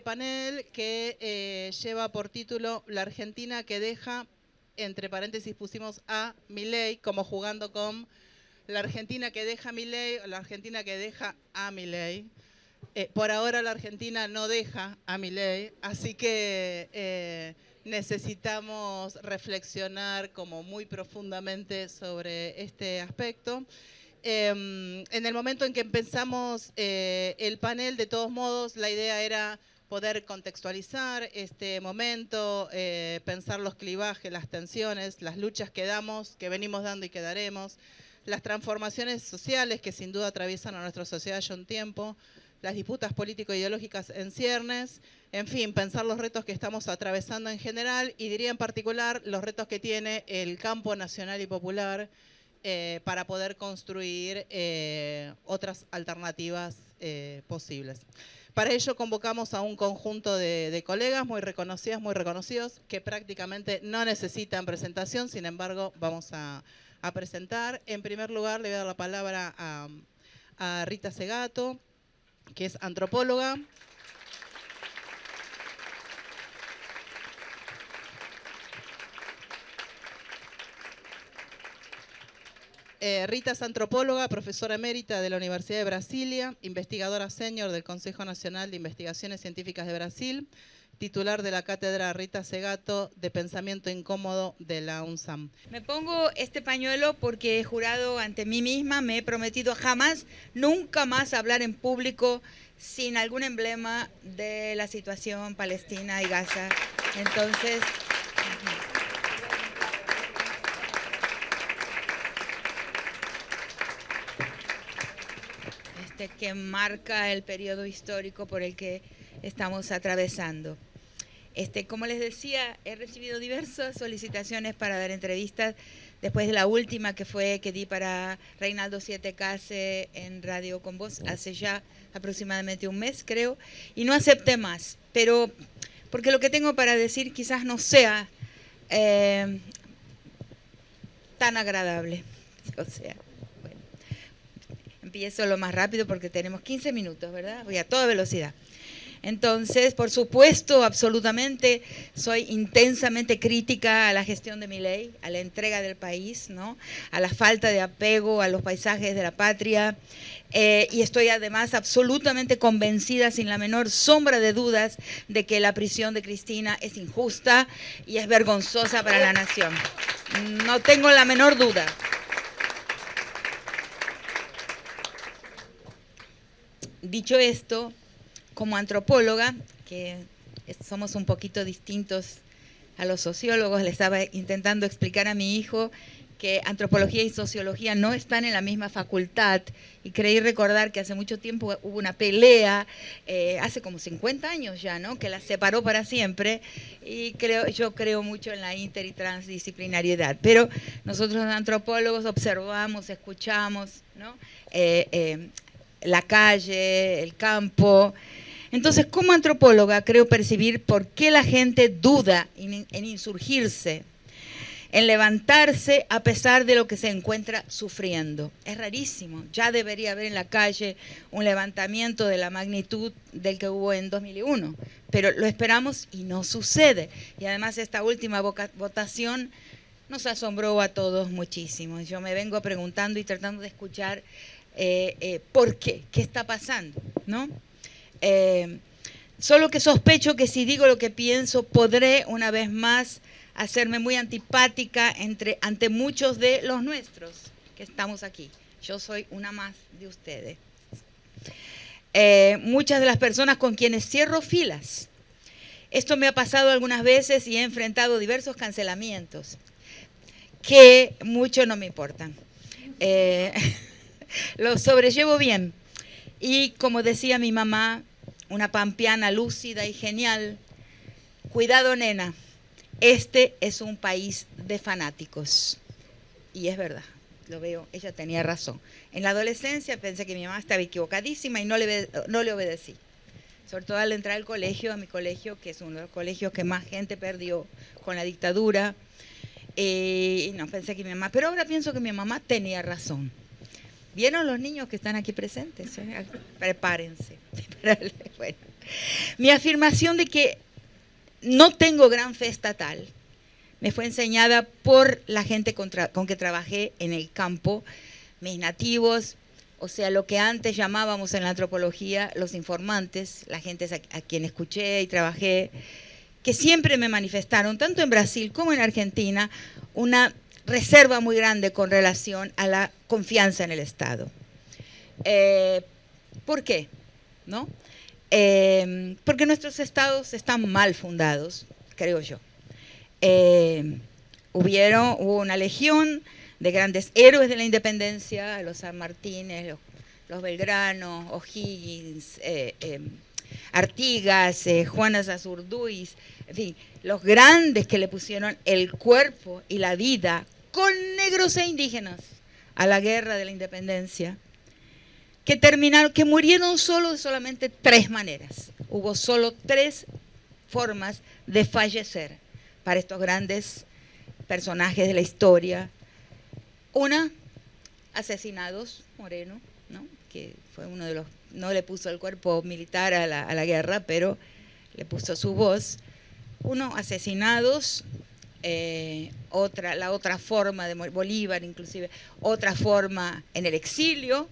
panel que lleva por título La Argentina que deja, entre paréntesis pusimos a Milei, como jugando con la Argentina que deja a Milei o la Argentina que deja a Milei. Por ahora la Argentina no deja a Milei, así que necesitamos reflexionar como muy profundamente sobre este aspecto. En el momento en que empezamos el panel, de todos modos, la idea era poder contextualizar este momento, pensar los clivajes, las tensiones, las luchas que damos, que venimos dando y que daremos, las transformaciones sociales que sin duda atraviesan a nuestra sociedad ya un tiempo, las disputas político-ideológicas en ciernes, en fin, pensar los retos que estamos atravesando en general y diría en particular los retos que tiene el campo nacional y popular para poder construir otras alternativas posibles. Para ello convocamos a un conjunto de colegas muy reconocidas, muy reconocidos, que prácticamente no necesitan presentación, sin embargo vamos a presentar. En primer lugar le voy a dar la palabra a Rita Segato, que es antropóloga. Rita es antropóloga, profesora emérita de la Universidad de Brasilia, investigadora senior del Consejo Nacional de Investigaciones Científicas de Brasil, titular de la cátedra Rita Segato de Pensamiento Incómodo de la UNSAM. Me pongo este pañuelo porque he jurado ante mí misma, me he prometido jamás, nunca más hablar en público sin algún emblema de la situación Palestina y Gaza. Entonces, que marca el periodo histórico por el que estamos atravesando. Como les decía, he recibido diversas solicitaciones para dar entrevistas, después de la última que di para Reinaldo Siete Case en Radio Con Voz hace ya aproximadamente un mes, creo, y no acepté más, pero porque lo que tengo para decir quizás no sea tan agradable. O sea, bueno, empiezo lo más rápido porque tenemos 15 minutos, ¿verdad? Voy a toda velocidad. Entonces, por supuesto, absolutamente, soy intensamente crítica a la gestión de Milei, a la entrega del país, ¿no? A la falta de apego a los paisajes de la patria, y estoy además absolutamente convencida, sin la menor sombra de dudas, de que la prisión de Cristina es injusta y es vergonzosa para la nación. No tengo la menor duda. Dicho esto, como antropóloga, que somos un poquito distintos a los sociólogos, le estaba intentando explicar a mi hijo que antropología y sociología no están en la misma facultad, y creí recordar que hace mucho tiempo hubo una pelea, hace como 50 años ya, ¿no?, que las separó para siempre, y yo creo mucho en la inter y transdisciplinariedad, pero nosotros los antropólogos observamos, escuchamos, ¿no?, la calle, el campo. Entonces, como antropóloga, creo percibir por qué la gente duda en insurgirse, en levantarse a pesar de lo que se encuentra sufriendo. Es rarísimo. Ya debería haber en la calle un levantamiento de la magnitud del que hubo en 2001, pero lo esperamos y no sucede. Y además esta última votación nos asombró a todos muchísimo. Yo me vengo preguntando y tratando de escuchar ¿por qué? ¿Qué está pasando? ¿No? Solo que sospecho que si digo lo que pienso, podré una vez más hacerme muy antipática ante muchos de los nuestros que estamos aquí. Yo soy una más de ustedes. Muchas de las personas con quienes cierro filas. Esto me ha pasado algunas veces y he enfrentado diversos cancelamientos que mucho no me importan. Lo sobrellevo bien. Y como decía mi mamá, una pampeana lúcida y genial, cuidado nena, este es un país de fanáticos. Y es verdad, lo veo, ella tenía razón. En la adolescencia pensé que mi mamá estaba equivocadísima y no le obedecí. Sobre todo al entrar al colegio, a mi colegio, que es uno de los colegios que más gente perdió con la dictadura. Y no pensé que mi mamá, pero ahora pienso que mi mamá tenía razón. ¿Vieron los niños que están aquí presentes? Prepárense. Bueno, Mi afirmación de que no tengo gran fe estatal me fue enseñada por la gente con que trabajé en el campo, mis nativos, o sea, lo que antes llamábamos en la antropología los informantes, la gente a quien escuché y trabajé, que siempre me manifestaron, tanto en Brasil como en Argentina, una reserva muy grande con relación a la confianza en el Estado. ¿Por qué? ¿No? Porque nuestros estados están mal fundados, creo yo. Hubo una legión de grandes héroes de la independencia, los San Martínez, los Belgrano, O'Higgins, Artigas, Juana Azurduy, en fin, los grandes que le pusieron el cuerpo y la vida con negros e indígenas a la guerra de la independencia, que murieron solamente 3 maneras. Hubo solo 3 formas de fallecer para estos grandes personajes de la historia. Una, asesinados, Moreno, ¿no? Que fue uno de los, no le puso el cuerpo militar a la guerra, pero le puso su voz. Uno, asesinados, la otra forma de Bolívar inclusive, otra forma en el exilio,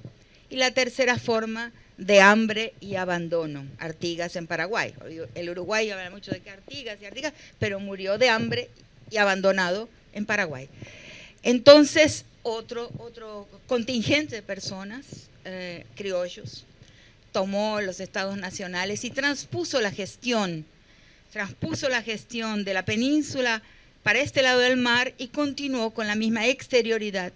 y la tercera forma de hambre y abandono, Artigas en Paraguay. El Uruguay habla mucho de que Artigas, pero murió de hambre y abandonado en Paraguay. Entonces, otro contingente de personas, criollos, tomó los estados nacionales y transpuso la gestión de la península para este lado del mar y continuó con la misma exterioridad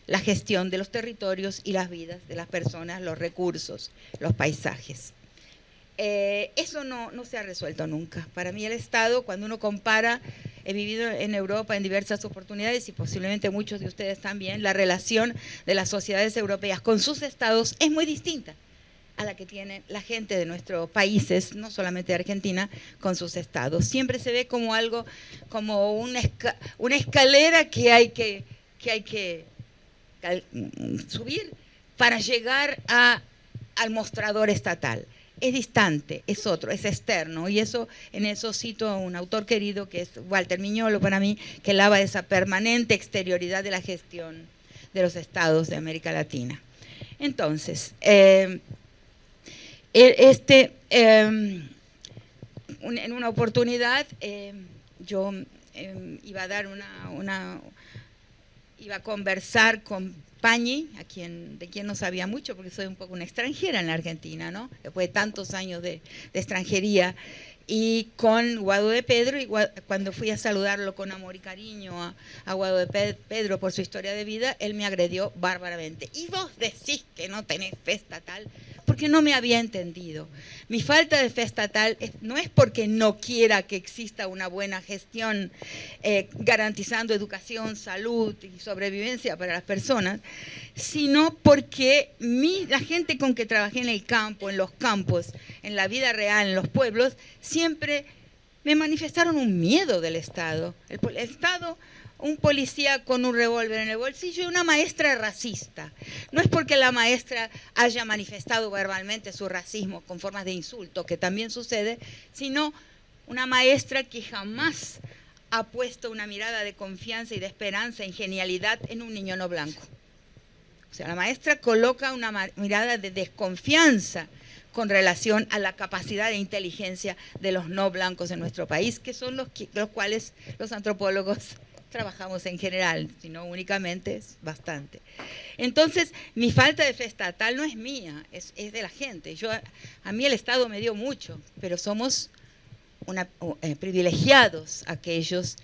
la gestión de los territorios y las vidas de las personas, los recursos, los paisajes. Eso no se ha resuelto nunca. Para mí el Estado, cuando uno compara, he vivido en Europa en diversas oportunidades y posiblemente muchos de ustedes también, la relación de las sociedades europeas con sus estados es muy distinta a la que tiene la gente de nuestros países, no solamente de Argentina, con sus estados. Siempre se ve como algo, como una escalera que hay que subir para llegar al mostrador estatal. Es distante, es otro, es externo, y en eso cito a un autor querido que es Walter Miñolo para mí, que hablaba de esa permanente exterioridad de la gestión de los estados de América Latina. Entonces, en una oportunidad yo iba a dar iba a conversar con Pañi, de quien no sabía mucho, porque soy un poco una extranjera en la Argentina, ¿no? Después de tantos años de extranjería, y con Guado de Pedro, y cuando fui a saludarlo con amor y cariño a Guado de Pedro por su historia de vida, él me agredió bárbaramente. Y vos decís que no tenés fe estatal, porque no me había entendido. Mi falta de fe estatal no es porque no quiera que exista una buena gestión garantizando educación, salud y sobrevivencia para las personas, sino porque la gente con que trabajé en el campo, en los campos, en la vida real, en los pueblos, siempre me manifestaron un miedo del Estado. El Estado, un policía con un revólver en el bolsillo y una maestra racista. No es porque la maestra haya manifestado verbalmente su racismo con formas de insulto, que también sucede, sino una maestra que jamás ha puesto una mirada de confianza y de esperanza y genialidad en un niño no blanco. O sea, la maestra coloca una mirada de desconfianza con relación a la capacidad de inteligencia de los no blancos en nuestro país, que son los cuales los antropólogos trabajamos en general, sino únicamente es bastante. Entonces, mi falta de fe estatal no es mía, es de la gente. A mí el Estado me dio mucho, pero somos privilegiados aquellos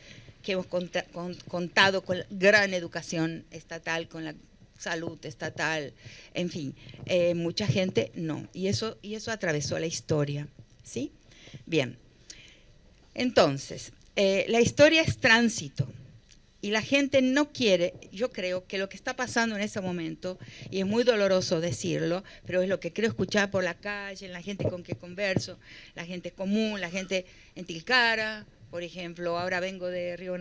que hemos contado con gran educación estatal, con la salud estatal, en fin, mucha gente no, y eso atravesó la historia, ¿sí? Bien, entonces, la historia es tránsito, y la gente no quiere, yo creo que lo que está pasando en ese momento, y es muy doloroso decirlo, pero es lo que creo escuchar por la calle, la gente con que converso, la gente común, la gente en Tilcara, por ejemplo, ahora vengo de Río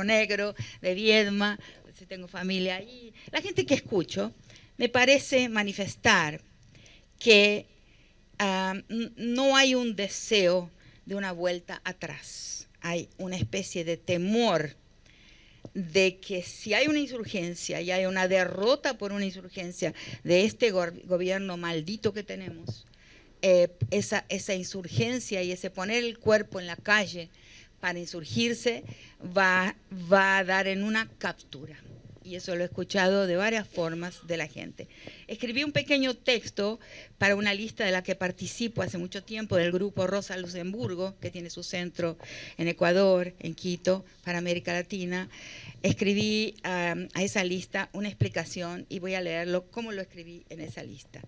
Negro, de Viedma, tengo familia ahí. La gente que escucho me parece manifestar que no hay un deseo de una vuelta atrás. Hay una especie de temor de que si hay una insurgencia y hay una derrota por una insurgencia de este gobierno maldito que tenemos, esa insurgencia y ese poner el cuerpo en la calle para insurgirse va a dar en una captura. Y eso lo he escuchado de varias formas de la gente. Escribí un pequeño texto para una lista de la que participo hace mucho tiempo, del grupo Rosa Luxemburgo, que tiene su centro en Ecuador, en Quito, para América Latina. Escribí a esa lista una explicación y voy a leerlo cómo lo escribí en esa lista.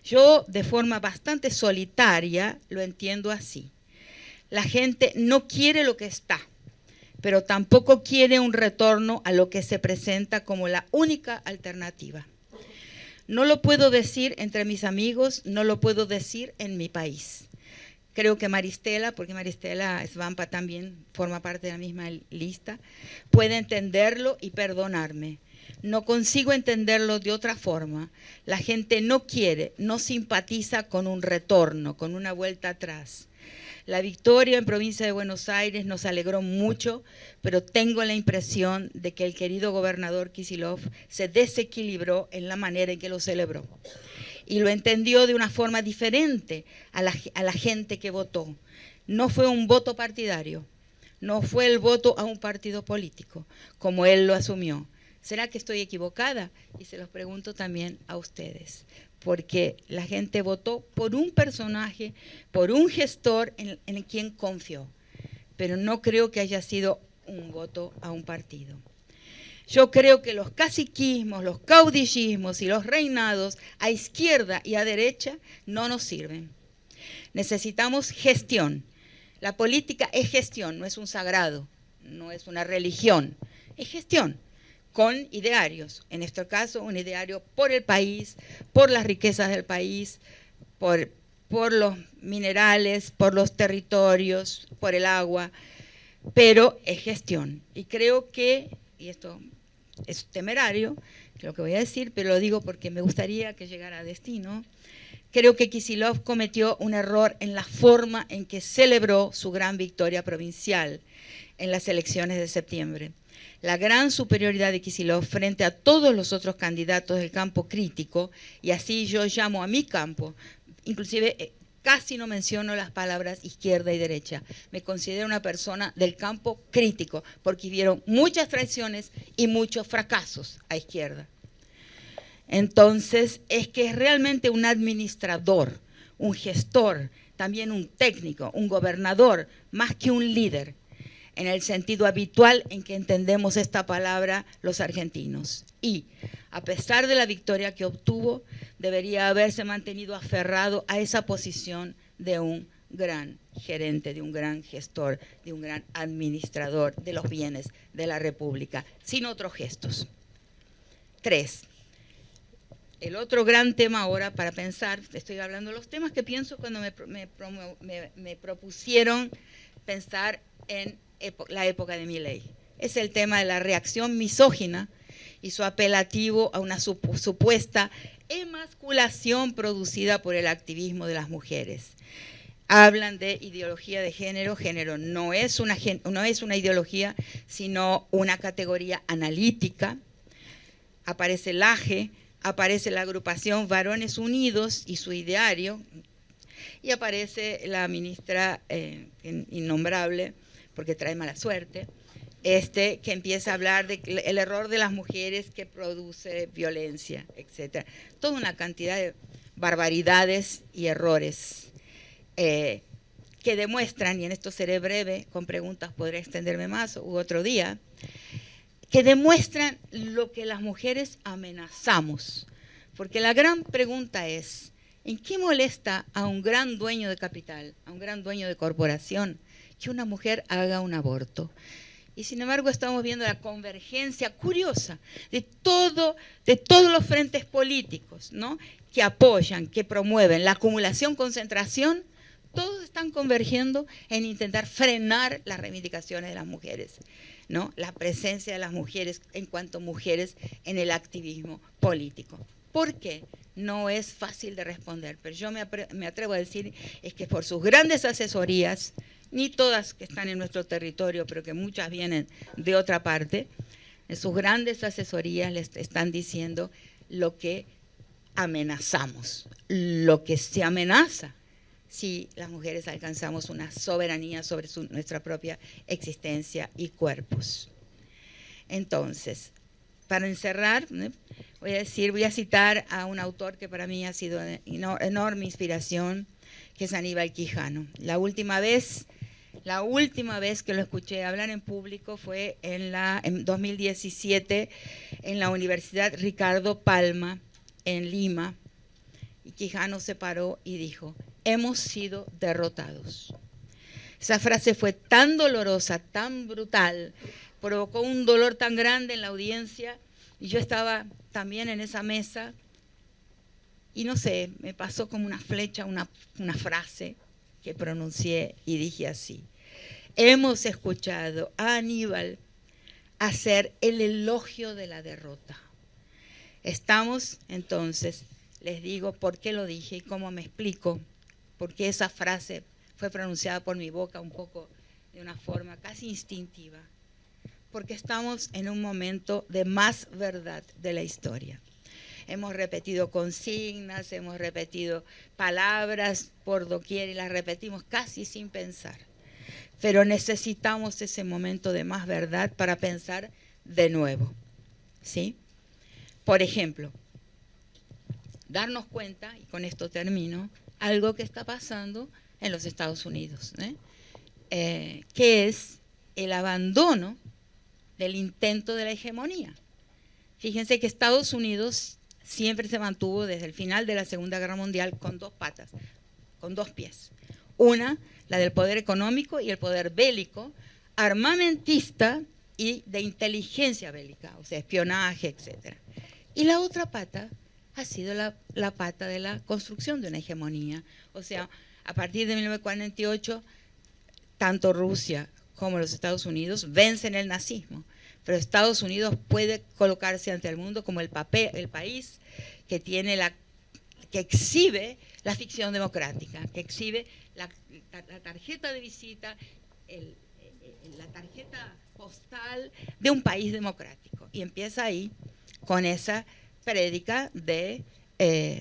Yo, de forma bastante solitaria, lo entiendo así. La gente no quiere lo que está, pero tampoco quiere un retorno a lo que se presenta como la única alternativa. No lo puedo decir entre mis amigos, no lo puedo decir en mi país. Creo que Maristela, porque Maristela Svampa también forma parte de la misma lista, puede entenderlo y perdonarme. No consigo entenderlo de otra forma. La gente no quiere, no simpatiza con un retorno, con una vuelta atrás. La victoria en provincia de Buenos Aires nos alegró mucho, pero tengo la impresión de que el querido gobernador Kicillof se desequilibró en la manera en que lo celebró. Y lo entendió de una forma diferente a la gente que votó. No fue un voto partidario, no fue el voto a un partido político, como él lo asumió. ¿Será que estoy equivocada? Y se los pregunto también a ustedes. Porque la gente votó por un personaje, por un gestor en quien confió. Pero no creo que haya sido un voto a un partido. Yo creo que los caciquismos, los caudillismos y los reinados a izquierda y a derecha no nos sirven. Necesitamos gestión. La política es gestión, no es un sagrado, no es una religión, es gestión. Con idearios, en este caso un ideario por el país, por las riquezas del país, por los minerales, por los territorios, por el agua, pero es gestión. Y creo que, y esto es temerario, lo que voy a decir, pero lo digo porque me gustaría que llegara a destino, creo que Kicillof cometió un error en la forma en que celebró su gran victoria provincial en las elecciones de septiembre. La gran superioridad de Kicillof frente a todos los otros candidatos del campo crítico, y así yo llamo a mi campo, inclusive casi no menciono las palabras izquierda y derecha, me considero una persona del campo crítico, porque hubieron muchas traiciones y muchos fracasos a izquierda. Entonces, es que es realmente un administrador, un gestor, también un técnico, un gobernador, más que un líder, en el sentido habitual en que entendemos esta palabra los argentinos. Y, a pesar de la victoria que obtuvo, debería haberse mantenido aferrado a esa posición de un gran gerente, de un gran gestor, de un gran administrador de los bienes de la República, sin otros gestos. 3. El otro gran tema ahora para pensar, estoy hablando de los temas que pienso cuando me propusieron pensar en la época de Milei. Es el tema de la reacción misógina y su apelativo a una supuesta emasculación producida por el activismo de las mujeres. Hablan de ideología de género. Género no es una ideología, sino una categoría analítica. Aparece el AGE, aparece la agrupación Varones Unidos y su ideario, y aparece la ministra innombrable, porque trae mala suerte, que empieza a hablar del error de las mujeres que produce violencia, etc. Toda una cantidad de barbaridades y errores que demuestran, y en esto seré breve, con preguntas podré extenderme más u otro día, que demuestran lo que las mujeres amenazamos. Porque la gran pregunta es, ¿en qué molesta a un gran dueño de capital, a un gran dueño de corporación, que una mujer haga un aborto? Y sin embargo estamos viendo la convergencia curiosa de todos los frentes políticos, ¿no?, que apoyan, que promueven la acumulación-concentración. Todos están convergiendo en intentar frenar las reivindicaciones de las mujeres, ¿no?, la presencia de las mujeres en cuanto mujeres en el activismo político. ¿Por qué? no es fácil de responder, pero yo me atrevo a decir es que por sus grandes asesorías, ni todas que están en nuestro territorio, pero que muchas vienen de otra parte, en sus grandes asesorías les están diciendo lo que amenazamos, lo que se amenaza si las mujeres alcanzamos una soberanía sobre nuestra propia existencia y cuerpos. Entonces, para encerrar, voy a citar a un autor que para mí ha sido de enorme inspiración, que es Aníbal Quijano. La última vez que lo escuché hablar en público fue en 2017 en la Universidad Ricardo Palma, en Lima, y Quijano se paró y dijo: hemos sido derrotados. Esa frase fue tan dolorosa, tan brutal, provocó un dolor tan grande en la audiencia, y yo estaba también en esa mesa, y no sé, me pasó como una flecha, una frase que pronuncié y dije así: hemos escuchado a Aníbal hacer el elogio de la derrota. Estamos, entonces, les digo por qué lo dije y cómo me explico, porque esa frase fue pronunciada por mi boca un poco de una forma casi instintiva, porque estamos en un momento de más verdad de la historia. Hemos repetido consignas, hemos repetido palabras por doquier y las repetimos casi sin pensar. Pero necesitamos ese momento de más verdad para pensar de nuevo, ¿sí? Por ejemplo, darnos cuenta, y con esto termino, algo que está pasando en los Estados Unidos, que es el abandono del intento de la hegemonía. Fíjense que Estados Unidos siempre se mantuvo desde el final de la Segunda Guerra Mundial con dos patas, con dos pies. Una, la del poder económico y el poder bélico, armamentista y de inteligencia bélica, o sea, espionaje, etc. Y la otra pata ha sido la pata de la construcción de una hegemonía. O sea, a partir de 1948, tanto Rusia como los Estados Unidos vencen el nazismo. Pero Estados Unidos puede colocarse ante el mundo como el país que tiene que exhibe la ficción democrática, que exhibe la tarjeta de visita, la tarjeta postal de un país democrático. Y empieza ahí con esa prédica de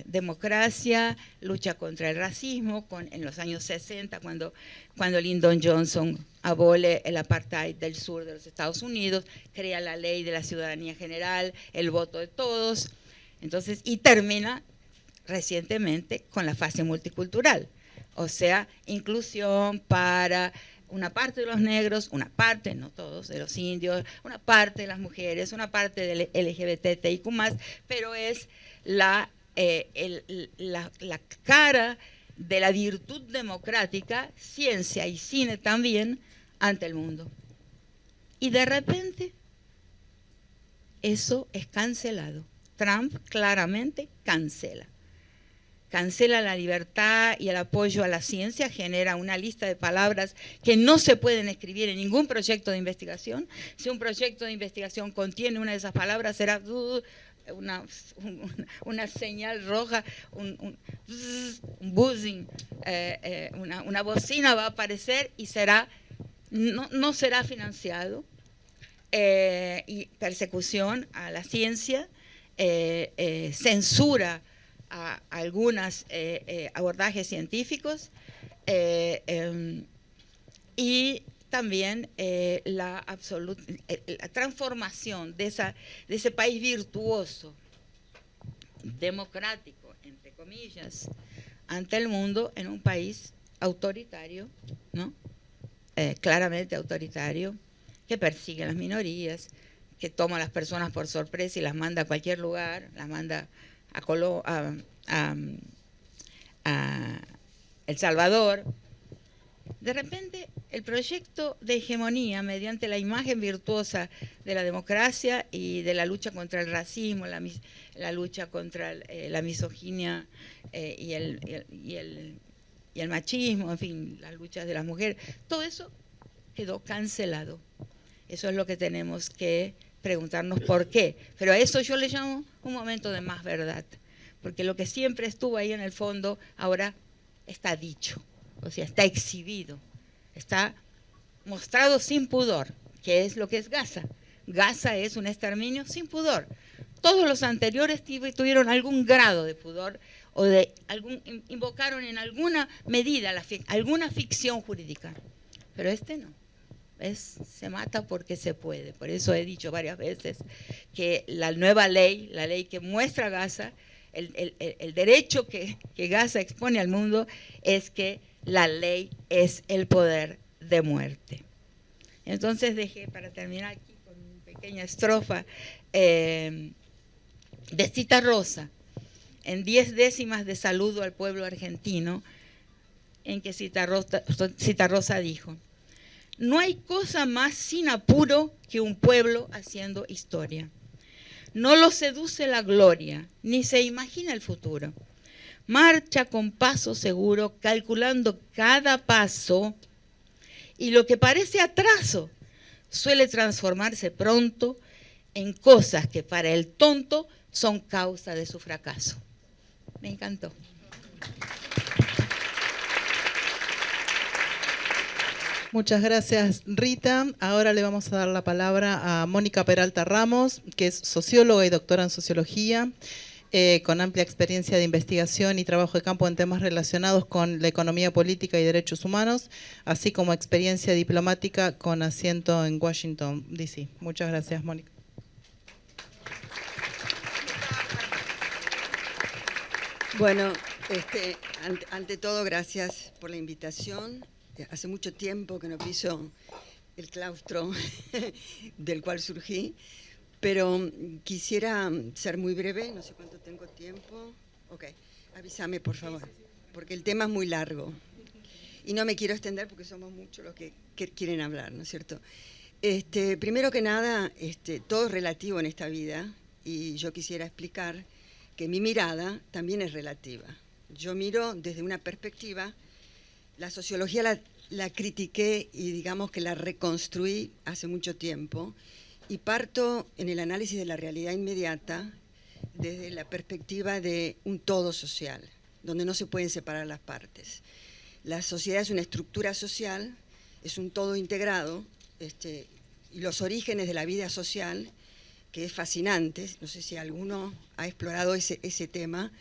democracia, lucha contra el racismo, en los años 60, cuando Lyndon Johnson abole el apartheid del sur de los Estados Unidos, crea la ley de la ciudadanía general, el voto de todos, entonces, y termina recientemente con la fase multicultural, o sea, inclusión para una parte de los negros, una parte, no todos, de los indios, una parte de las mujeres, una parte del LGBTIQ+, pero es la cara de la virtud democrática, ciencia y cine también, ante el mundo. Y de repente, eso es cancelado. Trump claramente cancela la libertad y el apoyo a la ciencia, genera una lista de palabras que no se pueden escribir en ningún proyecto de investigación. Si un proyecto de investigación contiene una de esas palabras, será una señal roja, un buzzing, una bocina va a aparecer y no será financiado. Y persecución a la ciencia, censura a algunos abordajes científicos y también la transformación de ese país virtuoso, democrático, entre comillas, ante el mundo, en un país autoritario, ¿no? Claramente autoritario, que persigue a las minorías, que toma a las personas por sorpresa y las manda a cualquier lugar, las manda a El Salvador. De repente, el proyecto de hegemonía, mediante la imagen virtuosa de la democracia y de la lucha contra el racismo, la lucha contra la misoginia y el machismo, en fin, las luchas de las mujeres, todo eso quedó cancelado. Eso es lo que tenemos que preguntarnos por qué. Pero a eso yo le llamo un momento de más verdad. porque lo que siempre estuvo ahí en el fondo ahora está dicho, o sea, está exhibido, está mostrado sin pudor, que es lo que es Gaza. Gaza es un exterminio sin pudor. Todos los anteriores tuvieron algún grado de pudor o invocaron en alguna medida alguna ficción jurídica, pero este no. Se mata porque se puede. Por eso he dicho varias veces que la nueva ley, la ley que muestra Gaza, el derecho que Gaza expone al mundo es que la ley es el poder de muerte. Entonces dejé para terminar aquí con una pequeña estrofa de Citarrosa, en 10 décimas de saludo al pueblo argentino, en que Citarrosa dijo: no hay cosa más sin apuro que un pueblo haciendo historia. No lo seduce la gloria, ni se imagina el futuro. Marcha con paso seguro, calculando cada paso, y lo que parece atraso suele transformarse pronto en cosas que para el tonto son causa de su fracaso. Me encantó. Muchas gracias, Rita. Ahora le vamos a dar la palabra a Mónica Peralta Ramos, que es socióloga y doctora en sociología, con amplia experiencia de investigación y trabajo de campo en temas relacionados con la economía política y derechos humanos, así como experiencia diplomática con asiento en Washington, D.C. Muchas gracias, Mónica. Bueno, ante todo, gracias por la invitación. Hace mucho tiempo que no piso el claustro del cual surgí, pero quisiera ser muy breve, no sé cuánto tengo tiempo. Ok, avísame por favor, porque el tema es muy largo y no me quiero extender porque somos muchos los que quieren hablar, ¿no es cierto? Primero que nada, todo es relativo en esta vida y yo quisiera explicar que mi mirada también es relativa. Yo miro desde una perspectiva. La sociología la critiqué y digamos que la reconstruí hace mucho tiempo y parto en el análisis de la realidad inmediata desde la perspectiva de un todo social, donde no se pueden separar las partes. La sociedad es una estructura social, es un todo integrado, y los orígenes de la vida social, que es fascinante, no sé si alguno ha explorado ese tema,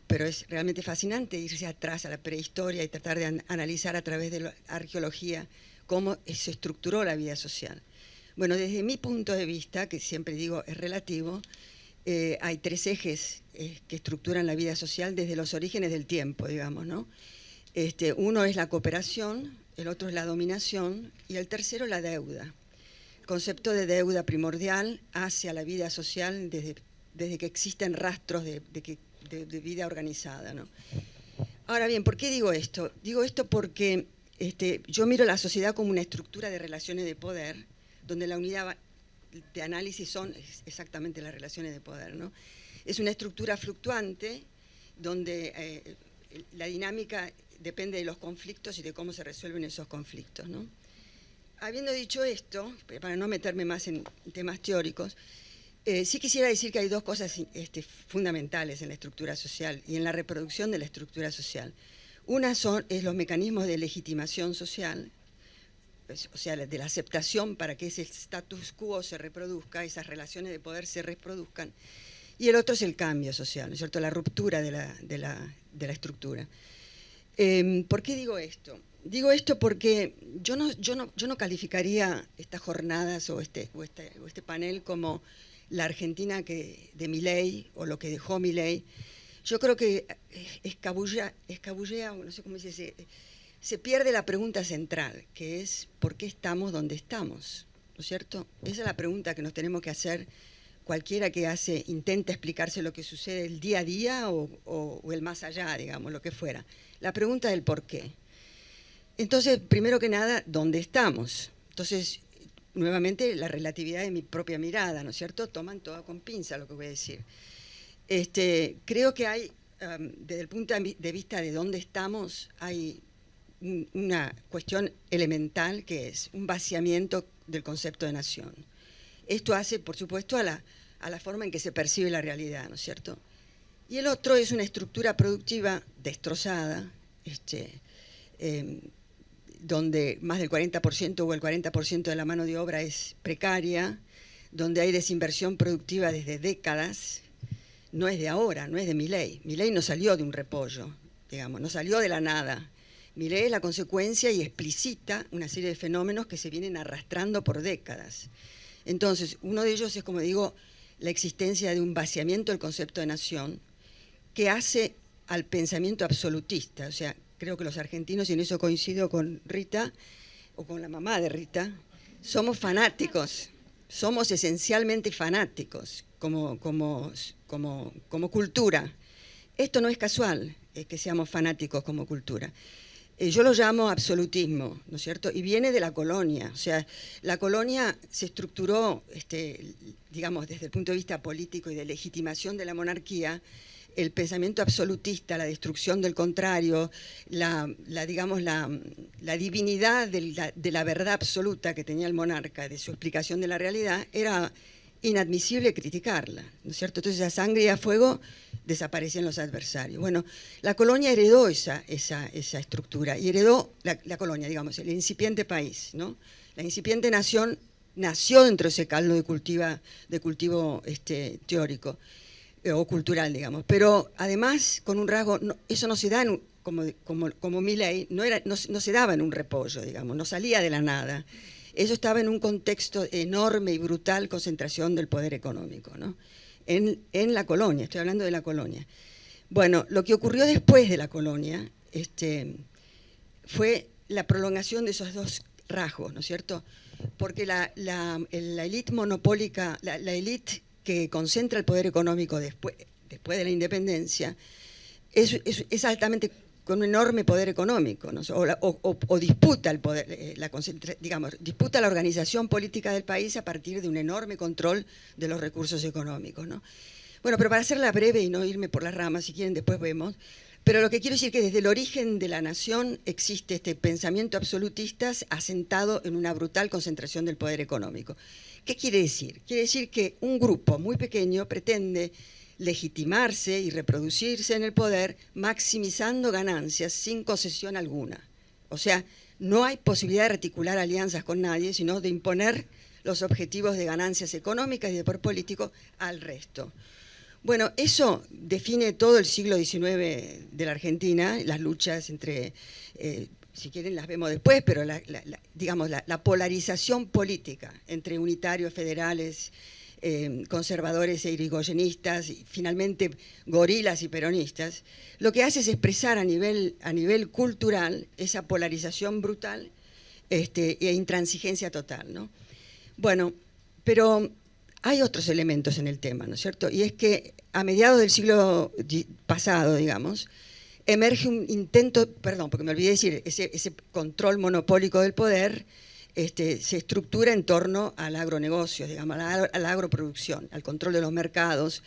pero es realmente fascinante irse atrás a la prehistoria y tratar de analizar a través de la arqueología cómo se estructuró la vida social. Bueno, desde mi punto de vista, que siempre digo es relativo, hay 3 ejes que estructuran la vida social desde los orígenes del tiempo, digamos, ¿no? Uno es la cooperación, el otro es la dominación y el tercero la deuda. El concepto de deuda primordial hacia la vida social desde que existen rastros de vida organizada, ¿no? Ahora bien, ¿por qué digo esto? Digo esto porque yo miro la sociedad como una estructura de relaciones de poder, donde la unidad de análisis son exactamente las relaciones de poder, ¿no? Es una estructura fluctuante, donde la dinámica depende de los conflictos y de cómo se resuelven esos conflictos, ¿no? Habiendo dicho esto, para no meterme más en temas teóricos, sí quisiera decir que hay 2 cosas fundamentales en la estructura social y en la reproducción de la estructura social. Una es los mecanismos de legitimación social, o sea, de la aceptación para que ese status quo se reproduzca, esas relaciones de poder se reproduzcan. Y el otro es el cambio social, ¿no es cierto?, la ruptura de la estructura. ¿Por qué digo esto? Digo esto porque yo no calificaría estas jornadas o este panel como la Argentina de Milei o lo que dejó Milei. Yo creo que escabullea, no sé cómo se pierde la pregunta central, que es ¿por qué estamos donde estamos? ¿No es cierto? Esa es la pregunta que nos tenemos que hacer cualquiera que intenta explicarse lo que sucede el día a día o el más allá, digamos, lo que fuera. La pregunta del por qué. Entonces, primero que nada, ¿dónde estamos? Entonces, nuevamente, la relatividad de mi propia mirada, ¿no es cierto? Toman todo con pinza lo que voy a decir. Creo que hay, desde el punto de vista de dónde estamos, hay una cuestión elemental que es un vaciamiento del concepto de nación. Esto hace, por supuesto, a la forma en que se percibe la realidad, ¿no es cierto? y el otro es una estructura productiva destrozada, donde más del 40% o el 40% de la mano de obra es precaria, donde hay desinversión productiva desde décadas. No es de ahora, no es de Milei. Milei no salió de un repollo, digamos, no salió de la nada. Milei es la consecuencia y explicita una serie de fenómenos que se vienen arrastrando por décadas. Entonces, uno de ellos es, como digo, la existencia de un vaciamiento del concepto de nación que hace al pensamiento absolutista. O sea, creo que los argentinos, y en eso coincido con Rita, o con la mamá de Rita, somos fanáticos, somos esencialmente fanáticos como cultura. Esto no es casual, que seamos fanáticos como cultura. Yo lo llamo absolutismo, ¿no es cierto? Y viene de la colonia. O sea, la colonia se estructuró, digamos, desde el punto de vista político y de legitimación de la monarquía, el pensamiento absolutista, la destrucción del contrario, la divinidad de la verdad absoluta que tenía el monarca, de su explicación de la realidad, era inadmisible criticarla, ¿no es cierto? Entonces, a sangre y a fuego desaparecían los adversarios. Bueno, la colonia heredó esa estructura, y heredó la colonia, digamos, el incipiente país, ¿no? La incipiente nación nació dentro de ese caldo de cultivo teórico o cultural, digamos, pero además con un rasgo, eso no se da como Milei, no se daba en un repollo, digamos, no salía de la nada. Eso estaba en un contexto de enorme y brutal concentración del poder económico, ¿no? En la colonia, estoy hablando de la colonia. Bueno, lo que ocurrió después de la colonia fue la prolongación de esos dos rasgos, ¿no es cierto? Porque la élite monopólica, la élite que concentra el poder económico después de la independencia, es altamente, con un enorme poder económico, ¿no? o disputa el poder, disputa la organización política del país a partir de un enorme control de los recursos económicos, ¿no? Bueno, pero para hacerla breve y no irme por las ramas, si quieren después vemos, pero lo que quiero decir es que desde el origen de la nación existe este pensamiento absolutista asentado en una brutal concentración del poder económico. ¿Qué quiere decir? Quiere decir que un grupo muy pequeño pretende legitimarse y reproducirse en el poder maximizando ganancias sin concesión alguna. O sea, no hay posibilidad de articular alianzas con nadie, sino de imponer los objetivos de ganancias económicas y de poder político al resto. Bueno, eso define todo el siglo XIX de la Argentina, las luchas entre, si quieren las vemos después, pero digamos, la polarización política entre unitarios, federales, conservadores e irigoyenistas, y finalmente gorilas y peronistas, lo que hace es expresar a nivel cultural esa polarización brutal e intransigencia total, ¿no? Bueno, pero hay otros elementos en el tema, ¿no es cierto? Y es que a mediados del siglo pasado, digamos, emerge un intento, perdón, porque me olvidé decir, ese control monopólico del poder se estructura en torno al agronegocio, digamos, a la agroproducción, al control de los mercados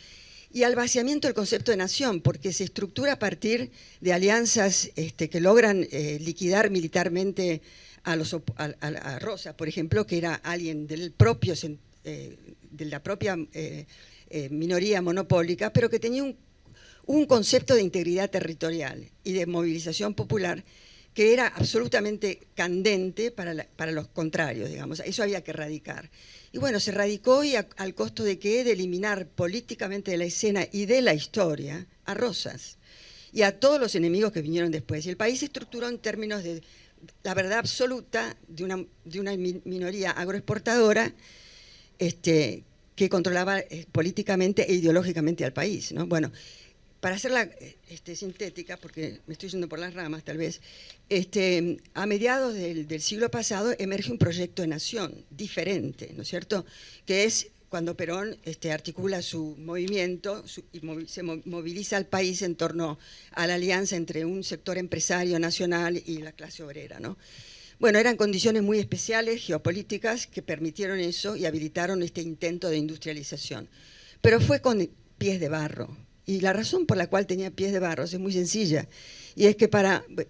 y al vaciamiento del concepto de nación, porque se estructura a partir de alianzas que logran liquidar militarmente a Rosa, por ejemplo, que era alguien de la propia minoría monopólica, pero que tenía un concepto de integridad territorial y de movilización popular que era absolutamente candente para los contrarios, digamos. Eso había que erradicar. Y bueno, se radicó y al costo de qué, de eliminar políticamente de la escena y de la historia a Rosas y a todos los enemigos que vinieron después. Y el país se estructuró en términos de la verdad absoluta de una minoría agroexportadora que controlaba políticamente e ideológicamente al país, ¿no? Bueno, para hacerla sintética, porque me estoy yendo por las ramas tal vez, a mediados del siglo pasado emerge un proyecto de nación diferente, ¿no es cierto?, que es cuando Perón articula su movimiento y se moviliza al país en torno a la alianza entre un sector empresario nacional y la clase obrera, ¿no? Bueno, eran condiciones muy especiales, geopolíticas, que permitieron eso y habilitaron este intento de industrialización. Pero fue con pies de barro. Y la razón por la cual tenía pies de barro es muy sencilla. Y es que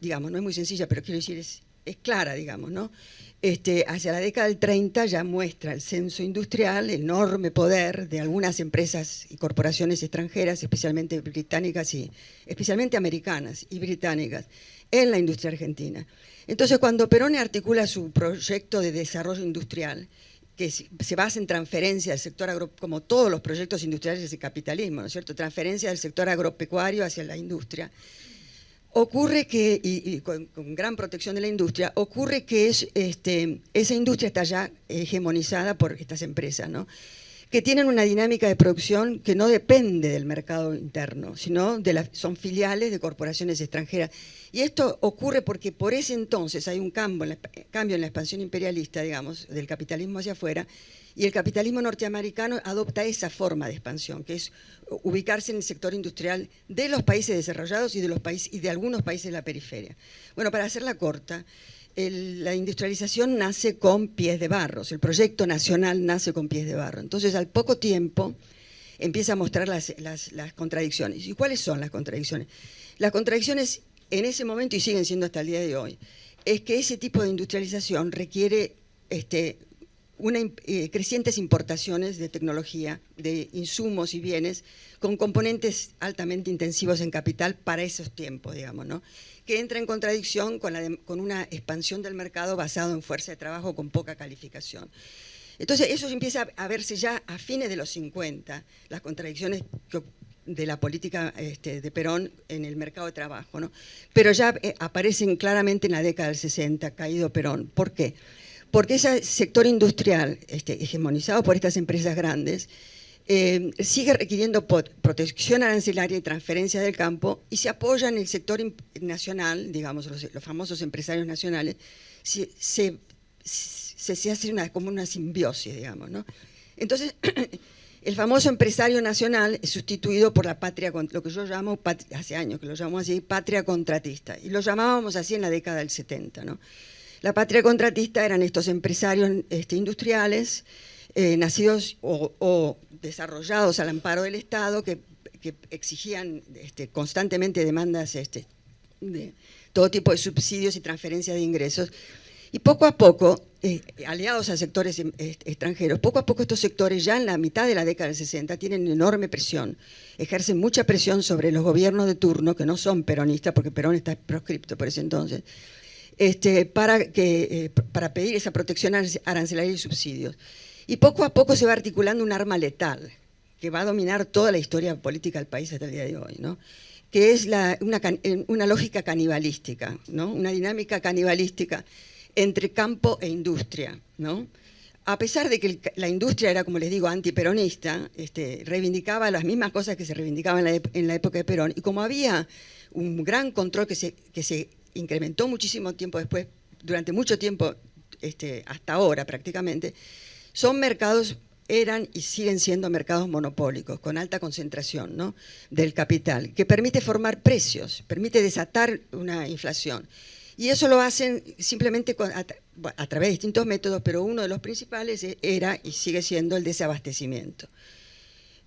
digamos, no es muy sencilla, pero quiero decir, es clara, digamos, ¿no? hacia la década del 30 ya muestra el censo industrial, el enorme poder de algunas empresas y corporaciones extranjeras, especialmente británicas y especialmente americanas y británicas, en la industria argentina. Entonces, cuando Perón articula su proyecto de desarrollo industrial, que se basa en transferencia del sector agropecuario, como todos los proyectos industriales del capitalismo, ¿no es cierto? Transferencia del sector agropecuario hacia la industria. Ocurre que, y con gran protección de la industria, ocurre que esa industria está ya hegemonizada por estas empresas, ¿no? Que tienen una dinámica de producción que no depende del mercado interno, sino son filiales de corporaciones extranjeras. Y esto ocurre porque por ese entonces hay un cambio en la expansión imperialista, digamos, del capitalismo hacia afuera, y el capitalismo norteamericano adopta esa forma de expansión, que es ubicarse en el sector industrial de los países desarrollados y de algunos países de la periferia. Bueno, para hacerla corta, la industrialización nace con pies de barro, el proyecto nacional nace con pies de barro. Entonces, al poco tiempo, empieza a mostrar las contradicciones. ¿Y cuáles son las contradicciones? Las contradicciones en ese momento, y siguen siendo hasta el día de hoy, es que ese tipo de industrialización requiere crecientes importaciones de tecnología, de insumos y bienes, con componentes altamente intensivos en capital para esos tiempos, digamos, ¿no? Que entra en contradicción con una expansión del mercado basado en fuerza de trabajo con poca calificación. Entonces, eso empieza a verse ya a fines de los 50, las contradicciones de la política de Perón en el mercado de trabajo, ¿no? Pero ya aparecen claramente en la década del 60, caído Perón. ¿Por qué? Porque ese sector industrial hegemonizado por estas empresas grandes sigue requiriendo protección arancelaria y transferencia del campo, y se apoya en el sector nacional, digamos, los famosos empresarios nacionales, se hace como una simbiosis, digamos, ¿no? Entonces, el famoso empresario nacional es sustituido por la patria, lo que yo llamo, hace años que lo llamo así, patria contratista, y lo llamábamos así en la década del 70, ¿no? La patria contratista eran estos empresarios industriales, nacidos o desarrollados al amparo del Estado, que exigían constantemente demandas de todo tipo de subsidios y transferencias de ingresos. Y poco a poco, aliados a sectores extranjeros, poco a poco estos sectores ya en la mitad de la década del 60 tienen enorme presión, ejercen mucha presión sobre los gobiernos de turno, que no son peronistas, porque Perón está proscripto por ese entonces, para pedir esa protección arancelaria y subsidios. Y poco a poco se va articulando un arma letal que va a dominar toda la historia política del país hasta el día de hoy, ¿no? Que es una lógica canibalística, ¿no? Una dinámica canibalística entre campo e industria, ¿no? A pesar de que la industria era, como les digo, antiperonista, reivindicaba las mismas cosas que se reivindicaban en la época de Perón, y como había un gran control que se incrementó muchísimo tiempo después, durante mucho tiempo, hasta ahora prácticamente, eran y siguen siendo mercados monopólicos, con alta concentración, ¿no?, del capital, que permite formar precios, permite desatar una inflación. Y eso lo hacen simplemente a través de distintos métodos, pero uno de los principales era y sigue siendo el desabastecimiento.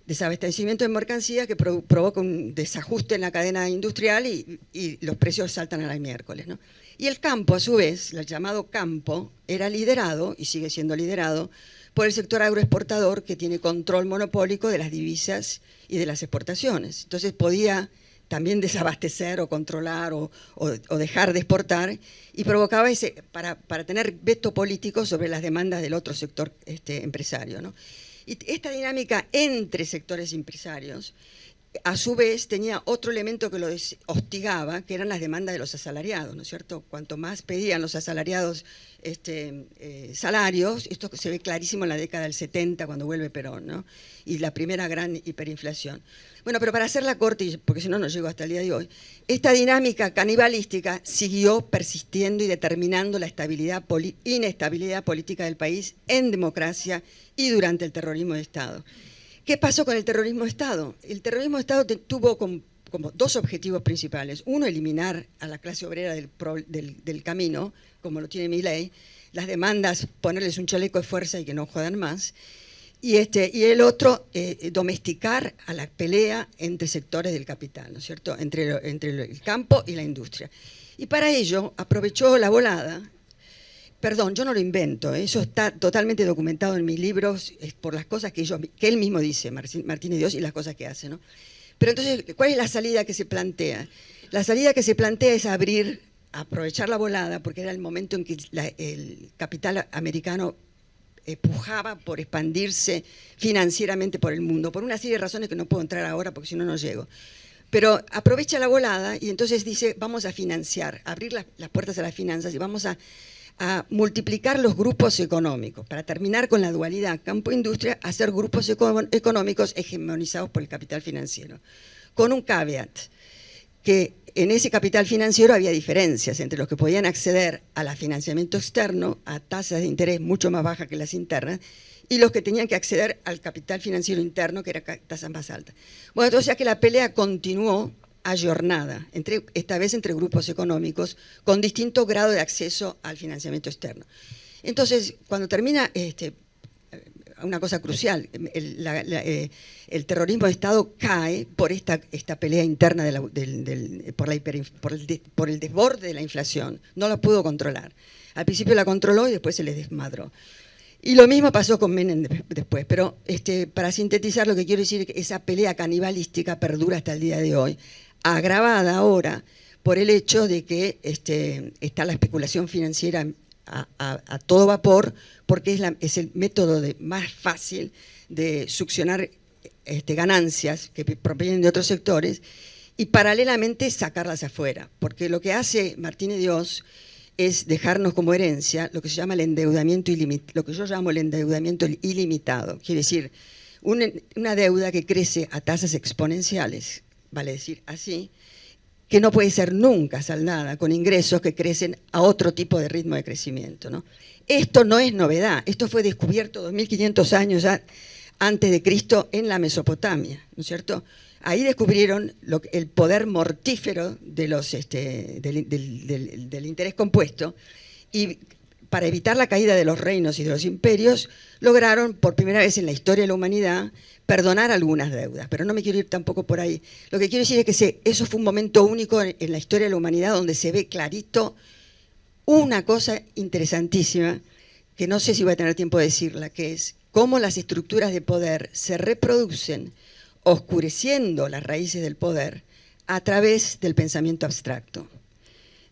Desabastecimiento de mercancía que provoca un desajuste en la cadena industrial y los precios saltan a la miércoles, ¿no? Y el campo, a su vez, el llamado campo, era liderado, y sigue siendo liderado, por el sector agroexportador, que tiene control monopólico de las divisas y de las exportaciones. Entonces podía también desabastecer o controlar o dejar de exportar, y provocaba para tener veto político sobre las demandas del otro sector empresario, ¿no? Y esta dinámica entre sectores empresarios, a su vez, tenía otro elemento que lo hostigaba, que eran las demandas de los asalariados, ¿no es cierto? Cuanto más pedían los asalariados salarios, esto se ve clarísimo en la década del 70, cuando vuelve Perón, ¿no? Y la primera gran hiperinflación. Bueno, pero para hacerla corta, porque si no, no llego hasta el día de hoy, esta dinámica canibalística siguió persistiendo y determinando la inestabilidad política del país en democracia y durante el terrorismo de Estado. ¿Qué pasó con el terrorismo de Estado? El terrorismo de Estado tuvo como dos objetivos principales. Uno, eliminar a la clase obrera del camino, como lo tiene Milei, las demandas, ponerles un chaleco de fuerza y que no jodan más. Y el otro, domesticar a la pelea entre sectores del capital, ¿no es cierto?, entre el campo y la industria. Y para ello aprovechó la volada Perdón, yo no lo invento, eso está totalmente documentado en mis libros, por las cosas que él mismo dice, Martínez Dios, y las cosas que hace, ¿no? Pero entonces, ¿cuál es la salida que se plantea? La salida que se plantea es aprovechar la volada, porque era el momento en que el capital americano pujaba por expandirse financieramente por el mundo, por una serie de razones que no puedo entrar ahora porque si no, no llego. Pero aprovecha la volada y entonces dice, vamos a financiar, abrir las puertas a las finanzas y vamos a multiplicar los grupos económicos, para terminar con la dualidad campo-industria, hacer grupos económicos hegemonizados por el capital financiero. Con un caveat, que en ese capital financiero había diferencias entre los que podían acceder al financiamiento externo a tasas de interés mucho más bajas que las internas, y los que tenían que acceder al capital financiero interno, que era tasas más altas. Bueno, entonces ya que la pelea continuó ayornada, esta vez entre grupos económicos con distinto grado de acceso al financiamiento externo. Entonces, cuando termina, una cosa crucial, el terrorismo de Estado cae por esta pelea interna por el desborde de la inflación. No la pudo controlar. Al principio la controló y después se les desmadró. Y lo mismo pasó con Menem después, pero para sintetizar lo que quiero decir es que esa pelea canibalística perdura hasta el día de hoy, agravada ahora por el hecho de que está la especulación financiera a todo vapor, porque es el método más fácil de succionar ganancias que provienen de otros sectores y paralelamente sacarlas afuera, porque lo que hace Martínez Dios es dejarnos como herencia lo que se llama el endeudamiento ilimitado, lo que yo llamo el endeudamiento ilimitado, quiere decir una deuda que crece a tasas exponenciales, vale decir así, que no puede ser nunca saldada con ingresos que crecen a otro tipo de ritmo de crecimiento, ¿no? Esto no es novedad, esto fue descubierto 2500 años antes de Cristo en la Mesopotamia, ¿no es cierto? Ahí descubrieron el poder mortífero de del interés compuesto, y para evitar la caída de los reinos y de los imperios, lograron por primera vez en la historia de la humanidad perdonar algunas deudas, pero no me quiero ir tampoco por ahí. Lo que quiero decir es que eso fue un momento único en la historia de la humanidad donde se ve clarito una cosa interesantísima, que no sé si voy a tener tiempo de decirla, que es cómo las estructuras de poder se reproducen oscureciendo las raíces del poder a través del pensamiento abstracto.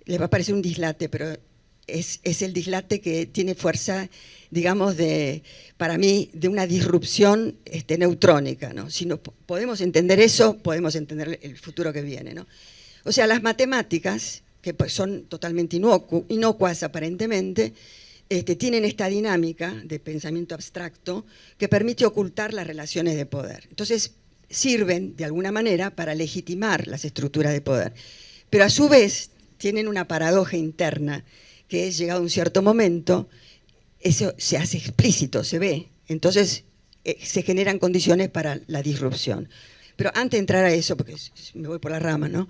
Les va a parecer un dislate, pero es el dislate que tiene fuerza, digamos, para mí, de una disrupción neutrónica, ¿no? Si no podemos entender eso, podemos entender el futuro que viene, ¿no? O sea, las matemáticas, que pues son totalmente inocuas aparentemente, tienen esta dinámica de pensamiento abstracto que permite ocultar las relaciones de poder. Entonces, sirven de alguna manera para legitimar las estructuras de poder, pero a su vez tienen una paradoja interna, que es, llegado a un cierto momento, eso se hace explícito, se ve, entonces se generan condiciones para la disrupción. Pero antes de entrar a eso, porque me voy por la rama, ¿no?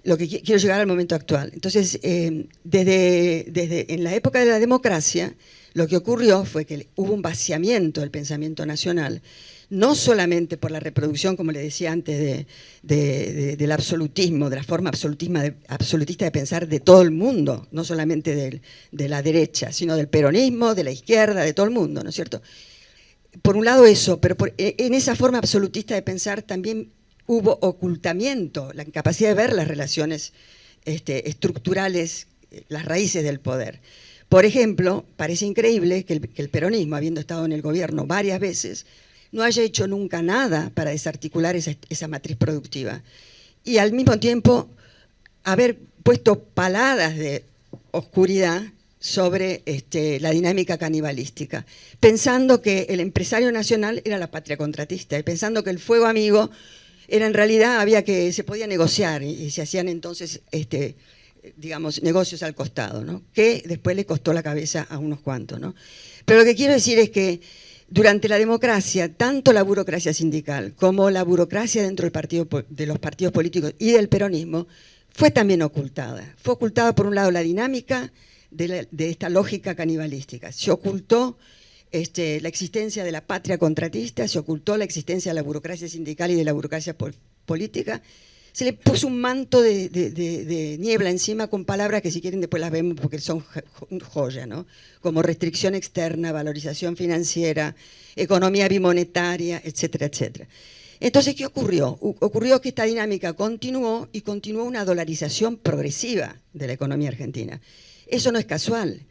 Lo que quiero llegar al momento actual. Entonces, desde en la época de la democracia, lo que ocurrió fue que hubo un vaciamiento del pensamiento nacional, no solamente por la reproducción, como le decía antes, del absolutismo, de la forma absolutista de pensar de todo el mundo, no solamente de la derecha, sino del peronismo, de la izquierda, de todo el mundo, ¿no es cierto? Por un lado eso, pero en esa forma absolutista de pensar también hubo ocultamiento, la incapacidad de ver las relaciones estructurales, las raíces del poder. Por ejemplo, parece increíble que el peronismo, habiendo estado en el gobierno varias veces, no haya hecho nunca nada para desarticular esa matriz productiva. Y al mismo tiempo haber puesto paladas de oscuridad sobre la dinámica canibalística, pensando que el empresario nacional era la patria contratista y pensando que el fuego amigo era en realidad, se podía negociar y se hacían entonces, digamos, negocios al costado, ¿no? Que después le costó la cabeza a unos cuantos, ¿no? Pero lo que quiero decir es que durante la democracia, tanto la burocracia sindical como la burocracia dentro de los partidos políticos y del peronismo fue también ocultada. Fue ocultada, por un lado, la dinámica de esta lógica canibalística. Se ocultó la existencia de la patria contratista, se ocultó la existencia de la burocracia sindical y de la burocracia política, se le puso un manto de niebla encima con palabras que si quieren después las vemos porque son joya, ¿no? Como restricción externa, valorización financiera, economía bimonetaria, etcétera, etcétera. Entonces, ¿qué ocurrió? Ocurrió que esta dinámica continuó y continuó una dolarización progresiva de la economía argentina. Eso no es casual.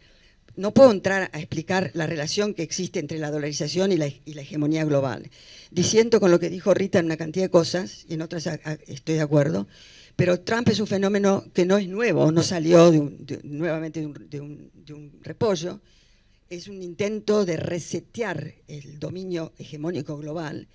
No puedo entrar a explicar la relación que existe entre la dolarización y la hegemonía global, diciendo con lo que dijo Rita en una cantidad de cosas, y en otras estoy de acuerdo, pero Trump es un fenómeno que no es nuevo, no salió nuevamente de un repollo, es un intento de resetear el dominio hegemónico global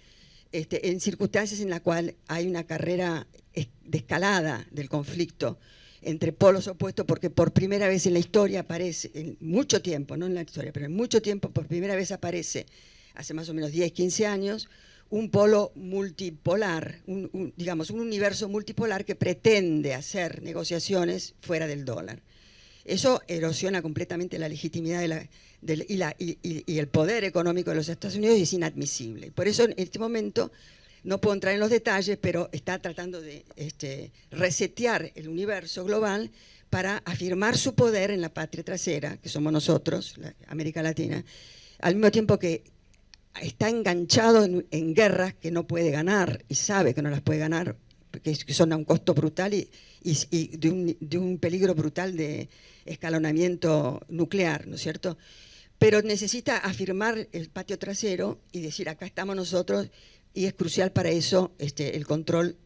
en circunstancias en las cuales hay una carrera de escalada del conflicto entre polos opuestos, porque por primera vez en la historia aparece, en mucho tiempo, no en la historia, pero en mucho tiempo, por primera vez aparece, hace más o menos 10, 15 años, un polo multipolar, digamos, un universo multipolar que pretende hacer negociaciones fuera del dólar. Eso erosiona completamente la legitimidad y el poder económico de los Estados Unidos y es inadmisible. Por eso en este momento no puedo entrar en los detalles, pero está tratando de resetear el universo global para afirmar su poder en la patria trasera, que somos nosotros, América Latina, al mismo tiempo que está enganchado en guerras que no puede ganar y sabe que no las puede ganar, que son a un costo brutal y de un peligro brutal de escalonamiento nuclear, ¿no es cierto? Pero necesita afirmar el patio trasero y decir, acá estamos nosotros, y es crucial para eso el control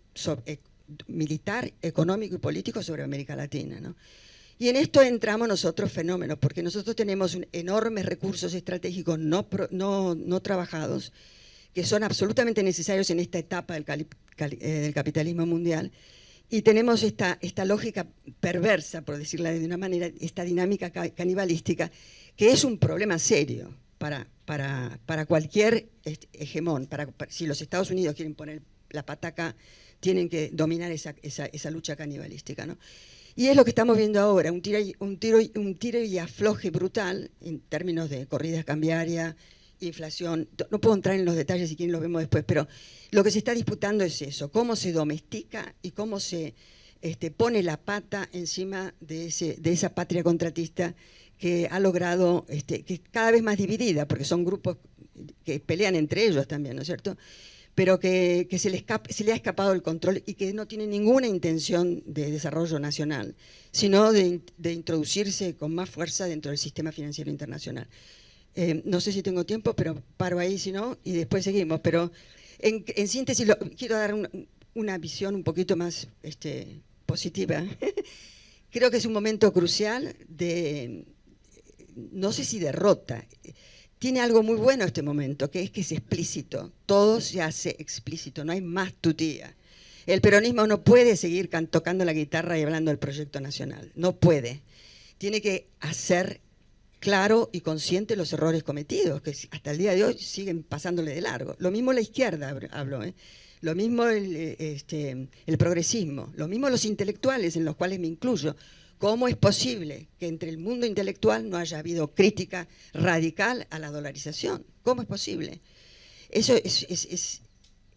militar, económico y político sobre América Latina, ¿no? Y en esto entramos nosotros fenómenos, porque nosotros tenemos enormes recursos estratégicos no trabajados, que son absolutamente necesarios en esta etapa del capitalismo mundial, y tenemos esta lógica perversa, por decirla de una manera, esta dinámica canibalística, que es un problema serio para cualquier hegemón. Si los Estados Unidos quieren poner la pata acá, tienen que dominar esa lucha canibalística, ¿no? Y es lo que estamos viendo ahora, un tiro y afloje brutal en términos de corridas cambiarias, inflación. No puedo entrar en los detalles, si quieren los vemos después, pero lo que se está disputando es eso, cómo se domestica y cómo se pone la pata encima de esa patria contratista que ha logrado, que es cada vez más dividida, porque son grupos que pelean entre ellos también, ¿no es cierto?, pero que se le ha escapado el control y que no tiene ninguna intención de desarrollo nacional, sino de introducirse con más fuerza dentro del sistema financiero internacional. No sé si tengo tiempo, pero paro ahí si no, y después seguimos. Pero en síntesis, quiero dar una visión un poquito más positiva. Creo que es un momento crucial de, no sé si derrota, tiene algo muy bueno este momento, que es explícito, todo se hace explícito, no hay más tutía. El peronismo no puede seguir tocando la guitarra y hablando del proyecto nacional, no puede. Tiene que hacer claro y consciente los errores cometidos, que hasta el día de hoy siguen pasándole de largo. Lo mismo la izquierda habló, lo mismo el progresismo, lo mismo los intelectuales, en los cuales me incluyo. ¿Cómo es posible que entre el mundo intelectual no haya habido crítica radical a la dolarización? ¿Cómo es posible? Eso es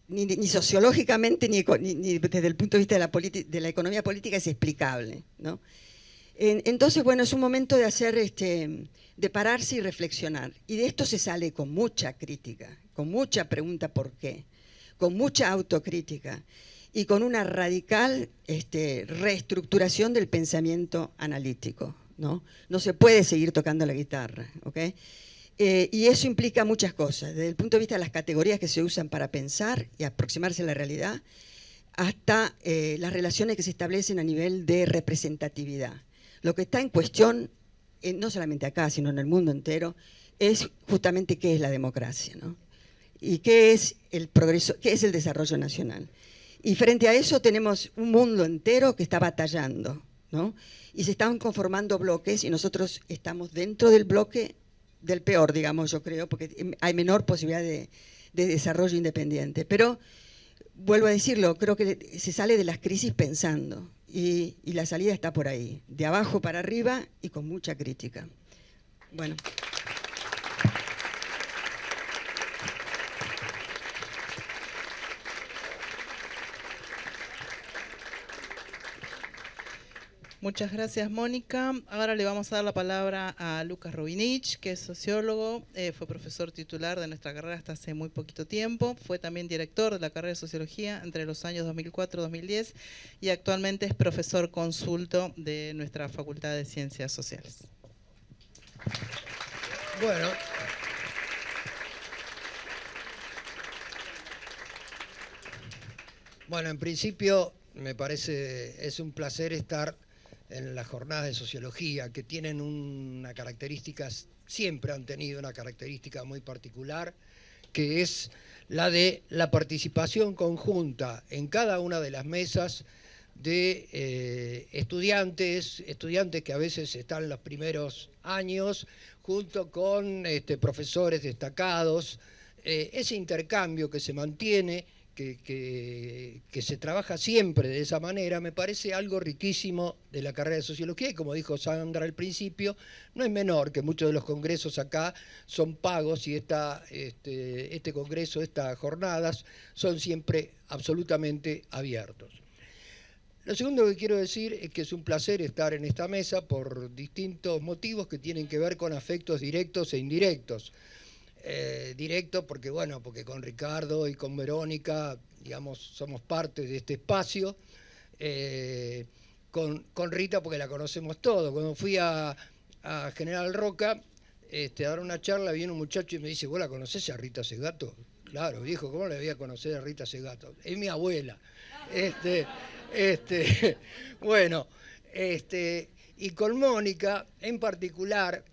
ni sociológicamente ni desde el punto de vista de la economía política es explicable, ¿no? Entonces, bueno, es un momento de hacer, de pararse y reflexionar. Y de esto se sale con mucha crítica, con mucha pregunta por qué, con mucha autocrítica y con una radical reestructuración del pensamiento analítico, ¿no? No se puede seguir tocando la guitarra, ¿ok? Y eso implica muchas cosas, desde el punto de vista de las categorías que se usan para pensar y aproximarse a la realidad, hasta las relaciones que se establecen a nivel de representatividad. Lo que está en cuestión, no solamente acá, sino en el mundo entero, es justamente qué es la democracia, ¿no? Y qué es el progreso, qué es el desarrollo nacional. Y frente a eso tenemos un mundo entero que está batallando, ¿no? Y se están conformando bloques y nosotros estamos dentro del bloque del peor, digamos, yo creo, porque hay menor posibilidad de desarrollo independiente. Pero, vuelvo a decirlo, creo que se sale de las crisis pensando y la salida está por ahí, de abajo para arriba y con mucha crítica. Bueno. Muchas gracias, Mónica. Ahora le vamos a dar la palabra a Lucas Rubinich, que es sociólogo, fue profesor titular de nuestra carrera hasta hace muy poquito tiempo, fue también director de la carrera de Sociología entre los años 2004-2010 y actualmente es profesor consulto de nuestra Facultad de Ciencias Sociales. Bueno, en principio me parece es un placer estar en las jornadas de sociología, que tienen una característica, siempre han tenido una característica muy particular, que es la de la participación conjunta en cada una de las mesas de estudiantes que a veces están en los primeros años, junto con profesores destacados, ese intercambio que se mantiene, que se trabaja siempre de esa manera, me parece algo riquísimo de la carrera de Sociología, y como dijo Sandra al principio, no es menor que muchos de los congresos acá son pagos, y este congreso, estas jornadas, son siempre absolutamente abiertos. Lo segundo que quiero decir es que es un placer estar en esta mesa por distintos motivos que tienen que ver con afectos directos e indirectos. Directo porque, bueno, porque con Ricardo y con Verónica, digamos, somos parte de este espacio. Con Rita porque la conocemos todos. Cuando fui a General Roca a dar una charla, viene un muchacho y me dice: ¿vos la conocés a Rita Segato? Claro, viejo, ¿cómo le voy a conocer a Rita Segato? Es mi abuela. Bueno, y con Mónica en particular,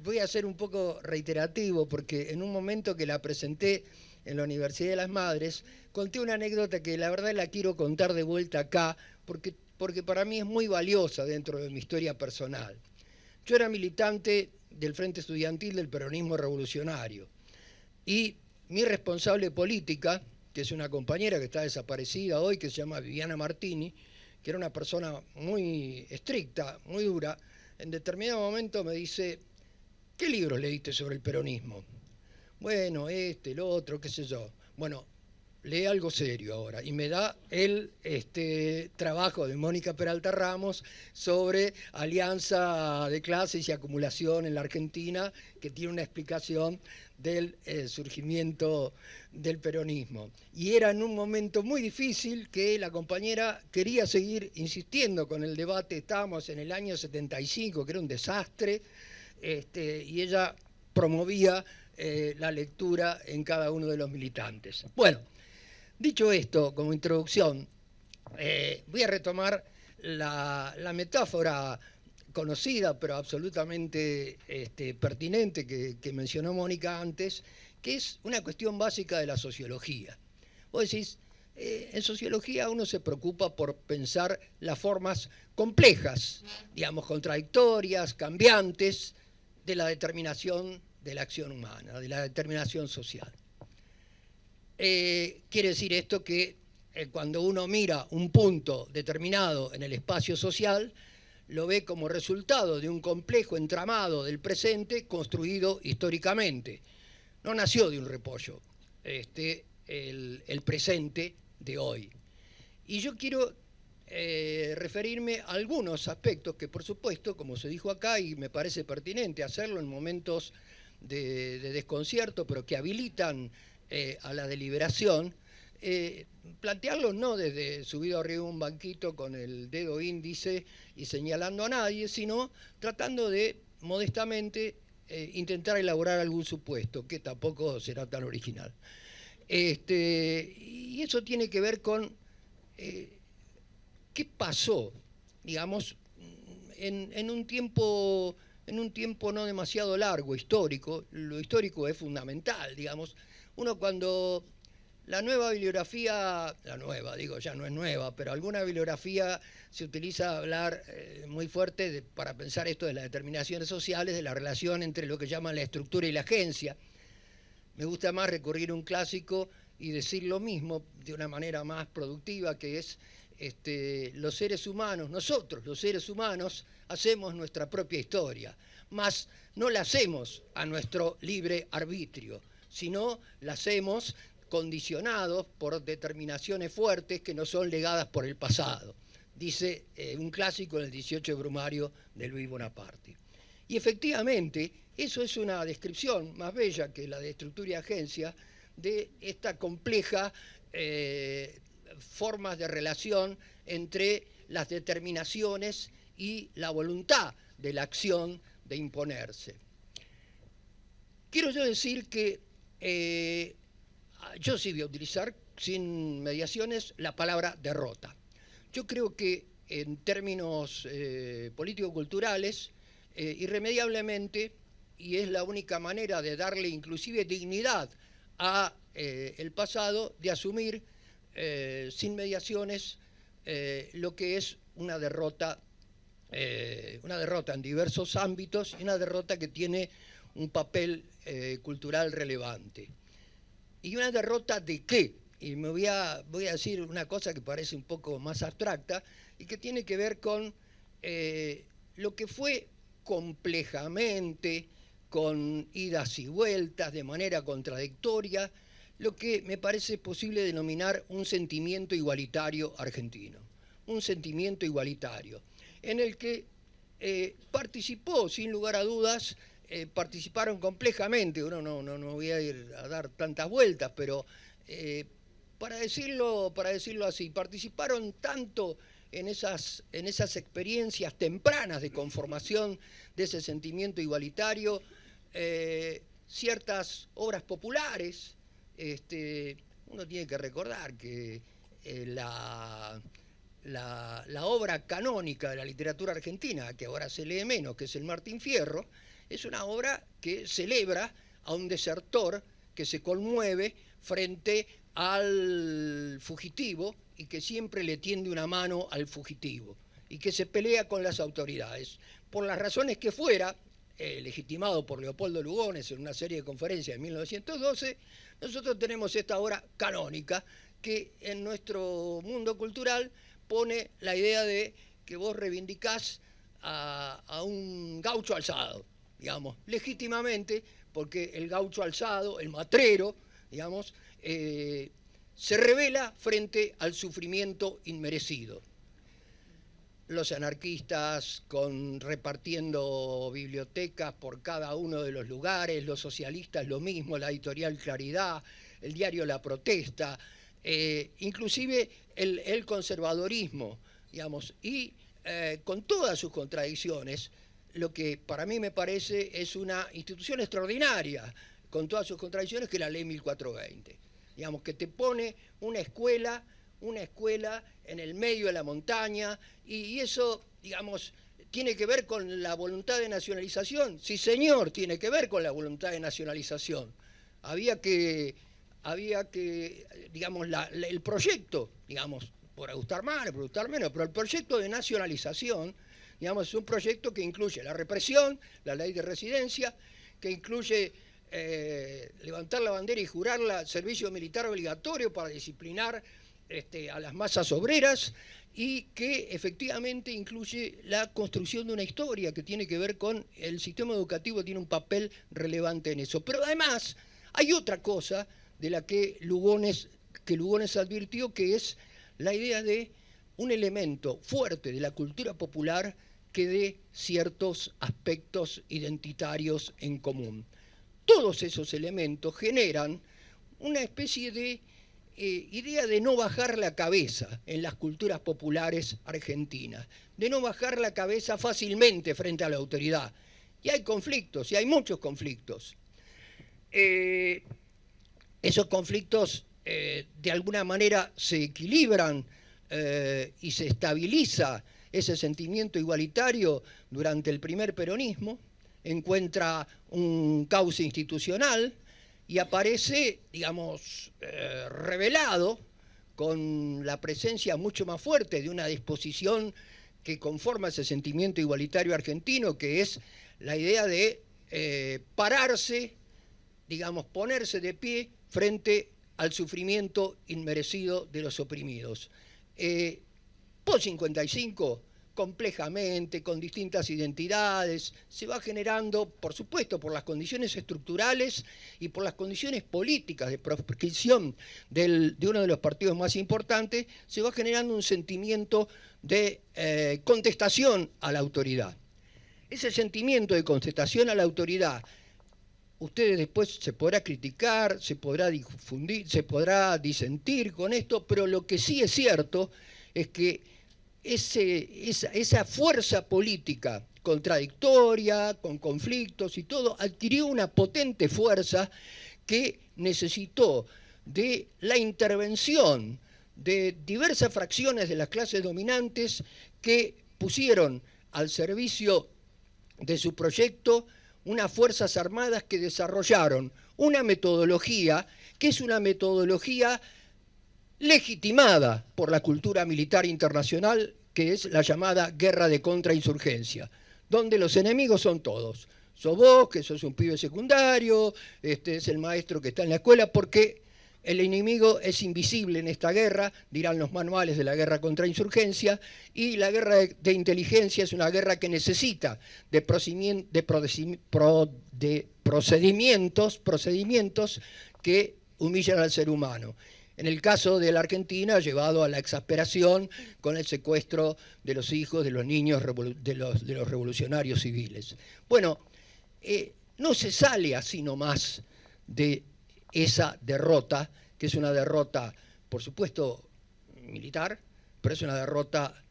voy a ser un poco reiterativo porque en un momento que la presenté en la Universidad de las Madres, conté una anécdota que la verdad la quiero contar de vuelta acá porque para mí es muy valiosa dentro de mi historia personal. Yo era militante del Frente Estudiantil del Peronismo Revolucionario y mi responsable política, que es una compañera que está desaparecida hoy, que se llama Viviana Martini, que era una persona muy estricta, muy dura, en determinado momento me dice: ¿qué libros leíste sobre el peronismo? Bueno, el otro, qué sé yo. Bueno, lee algo serio ahora. Y me da el trabajo de Mónica Peralta Ramos sobre alianza de clases y acumulación en la Argentina, que tiene una explicación del surgimiento del peronismo. Y era en un momento muy difícil que la compañera quería seguir insistiendo con el debate. Estábamos en el año 75, que era un desastre, y ella promovía la lectura en cada uno de los militantes. Bueno, dicho esto como introducción, voy a retomar la metáfora conocida pero absolutamente pertinente que mencionó Mónica antes, que es una cuestión básica de la sociología. Vos decís, en sociología uno se preocupa por pensar las formas complejas, digamos, contradictorias, cambiantes, de la determinación de la acción humana, de la determinación social. Quiere decir esto que cuando uno mira un punto determinado en el espacio social, lo ve como resultado de un complejo entramado del presente construido históricamente. No nació de un repollo el presente de hoy. Y yo quiero referirme a algunos aspectos que, por supuesto, como se dijo acá, y me parece pertinente hacerlo en momentos de desconcierto, pero que habilitan a la deliberación, plantearlos no desde subido arriba de un banquito con el dedo índice y señalando a nadie, sino tratando de, modestamente, intentar elaborar algún supuesto, que tampoco será tan original. Y eso tiene que ver con qué pasó, digamos, en un tiempo no demasiado largo, histórico. Lo histórico es fundamental, digamos. Uno cuando la nueva bibliografía, ya no es nueva, pero alguna bibliografía se utiliza hablar muy fuerte para pensar esto de las determinaciones sociales, de la relación entre lo que llaman la estructura y la agencia. Me gusta más recurrir a un clásico y decir lo mismo de una manera más productiva, que es los seres humanos, nosotros los seres humanos, hacemos nuestra propia historia, mas no la hacemos a nuestro libre arbitrio, sino la hacemos condicionados por determinaciones fuertes que nos son legadas por el pasado. dice un clásico en el 18 de Brumario de Luis Bonaparte. Y efectivamente, eso es una descripción más bella que la de Estructura y Agencia de esta compleja formas de relación entre las determinaciones y la voluntad de la acción de imponerse. Quiero yo decir que yo sí voy a utilizar sin mediaciones la palabra derrota. Yo creo que en términos político-culturales, irremediablemente, y es la única manera de darle inclusive dignidad a el pasado, de asumir sin mediaciones lo que es una derrota en diversos ámbitos y una derrota que tiene un papel cultural relevante. ¿Y una derrota de qué? Y voy a decir una cosa que parece un poco más abstracta y que tiene que ver con lo que fue complejamente, con idas y vueltas, de manera contradictoria, lo que me parece posible denominar un sentimiento igualitario argentino. Un sentimiento igualitario, en el que participó, sin lugar a dudas, participaron complejamente, uno no voy a ir a dar tantas vueltas, pero para decirlo así, participaron tanto en esas experiencias tempranas de conformación de ese sentimiento igualitario, ciertas obras populares. Uno tiene que recordar que la obra canónica de la literatura argentina, que ahora se lee menos, que es el Martín Fierro, es una obra que celebra a un desertor que se conmueve frente al fugitivo y que siempre le tiende una mano al fugitivo y que se pelea con las autoridades. Por las razones que fuera, legitimado por Leopoldo Lugones en una serie de conferencias en 1912, nosotros tenemos esta obra canónica que en nuestro mundo cultural pone la idea de que vos reivindicás a un gaucho alzado, digamos, legítimamente, porque el gaucho alzado, el matrero, digamos, se revela frente al sufrimiento inmerecido. Los anarquistas repartiendo bibliotecas por cada uno de los lugares, los socialistas lo mismo, la editorial Claridad, el diario La Protesta, inclusive el conservadorismo, digamos, y con todas sus contradicciones, lo que para mí me parece es una institución extraordinaria, con todas sus contradicciones, que es la ley 1420, digamos, que te pone una escuela en el medio de la montaña, y eso, digamos, tiene que ver con la voluntad de nacionalización. Sí, señor, tiene que ver con la voluntad de nacionalización. Había que digamos, el proyecto, digamos, por gustar más, por gustar menos, pero el proyecto de nacionalización, digamos, es un proyecto que incluye la represión, la ley de residencia, que incluye levantar la bandera y jurarla servicio militar obligatorio para disciplinar a las masas obreras, y que efectivamente incluye la construcción de una historia que tiene que ver con el sistema educativo, tiene un papel relevante en eso. Pero además hay otra cosa de la que Lugones advirtió, que es la idea de un elemento fuerte de la cultura popular que dé ciertos aspectos identitarios en común. Todos esos elementos generan una especie de idea de no bajar la cabeza en las culturas populares argentinas, de no bajar la cabeza fácilmente frente a la autoridad. Y hay conflictos, y hay muchos conflictos. Esos conflictos de alguna manera se equilibran y se estabiliza ese sentimiento igualitario durante el primer peronismo, encuentra un cauce institucional y aparece, digamos, revelado con la presencia mucho más fuerte de una disposición que conforma ese sentimiento igualitario argentino, que es la idea de pararse, digamos, ponerse de pie frente al sufrimiento inmerecido de los oprimidos. Post-55, complejamente, con distintas identidades, se va generando, por supuesto, por las condiciones estructurales y por las condiciones políticas de proscripción de uno de los partidos más importantes, se va generando un sentimiento de contestación a la autoridad. Ese sentimiento de contestación a la autoridad, ustedes después se podrá criticar, se podrá difundir, se podrá disentir con esto, pero lo que sí es cierto es que esa fuerza política contradictoria, con conflictos y todo, adquirió una potente fuerza que necesitó de la intervención de diversas fracciones de las clases dominantes que pusieron al servicio de su proyecto unas fuerzas armadas que desarrollaron una metodología que es una metodología legitimada por la cultura militar internacional, que es la llamada guerra de contrainsurgencia, donde los enemigos son todos. Sos vos, que sos un pibe secundario, es el maestro que está en la escuela, porque el enemigo es invisible en esta guerra, dirán los manuales de la guerra contra insurgencia, y la guerra de inteligencia es una guerra que necesita de procedimientos que humillan al ser humano. En el caso de la Argentina, llevado a la exasperación con el secuestro de los hijos, de los niños, de los revolucionarios civiles. Bueno, no se sale así nomás de esa derrota, que es una derrota, por supuesto, militar, pero es una derrota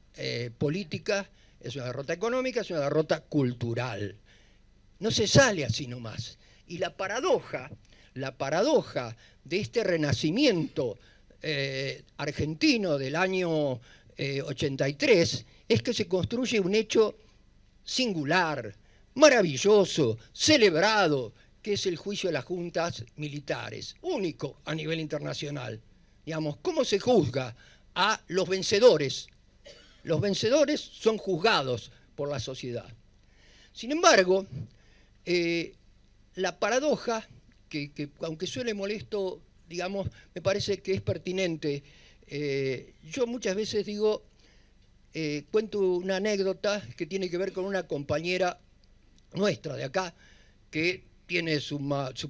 política, es una derrota económica, es una derrota cultural. No se sale así nomás. Y la paradoja de este renacimiento argentino del año 83 es que se construye un hecho singular, maravilloso, celebrado, que es el juicio de las juntas militares, único a nivel internacional. Digamos, ¿cómo se juzga a los vencedores? Los vencedores son juzgados por la sociedad. Sin embargo, la paradoja, que aunque suene molesto, digamos, me parece que es pertinente. Yo muchas veces digo, cuento una anécdota que tiene que ver con una compañera nuestra de acá, que tiene su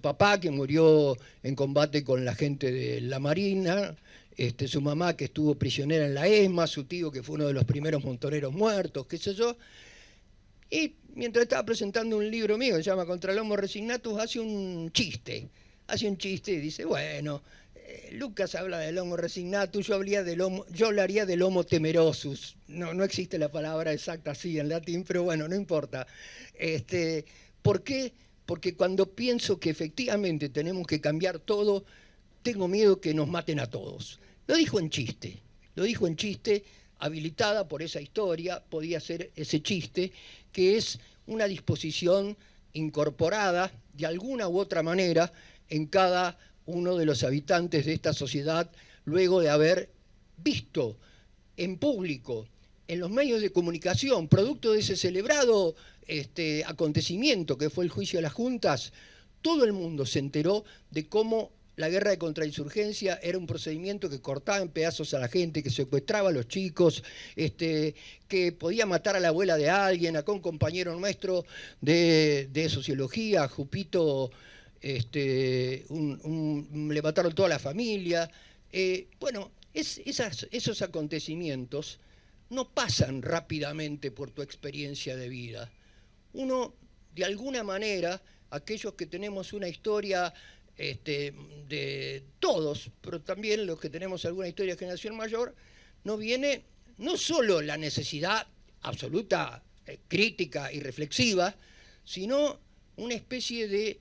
papá que murió en combate con la gente de la Marina, su mamá que estuvo prisionera en la ESMA, su tío que fue uno de los primeros montoneros muertos, qué sé yo. Y mientras estaba presentando un libro mío que se llama Contra el Homo Resignatus, hace un chiste y dice, bueno, Lucas habla del Homo Resignatus, yo hablaría del Homo Temerosus. No existe la palabra exacta así en latín, pero bueno, no importa. ¿Por qué? Porque cuando pienso que efectivamente tenemos que cambiar todo, tengo miedo que nos maten a todos. Lo dijo en chiste, habilitada por esa historia, podía ser ese chiste, que es una disposición incorporada de alguna u otra manera en cada uno de los habitantes de esta sociedad, luego de haber visto en público, en los medios de comunicación, producto de ese celebrado acontecimiento que fue el juicio de las juntas, todo el mundo se enteró de cómo la guerra de contrainsurgencia era un procedimiento que cortaba en pedazos a la gente, que secuestraba a los chicos, que podía matar a la abuela de alguien. Acá un compañero nuestro de sociología, Jupito, le mataron toda la familia. Bueno, esos acontecimientos no pasan rápidamente por tu experiencia de vida. Uno, de alguna manera, aquellos que tenemos una historia de todos, pero también los que tenemos alguna historia de generación mayor, nos viene no solo la necesidad absoluta, crítica y reflexiva, sino una especie de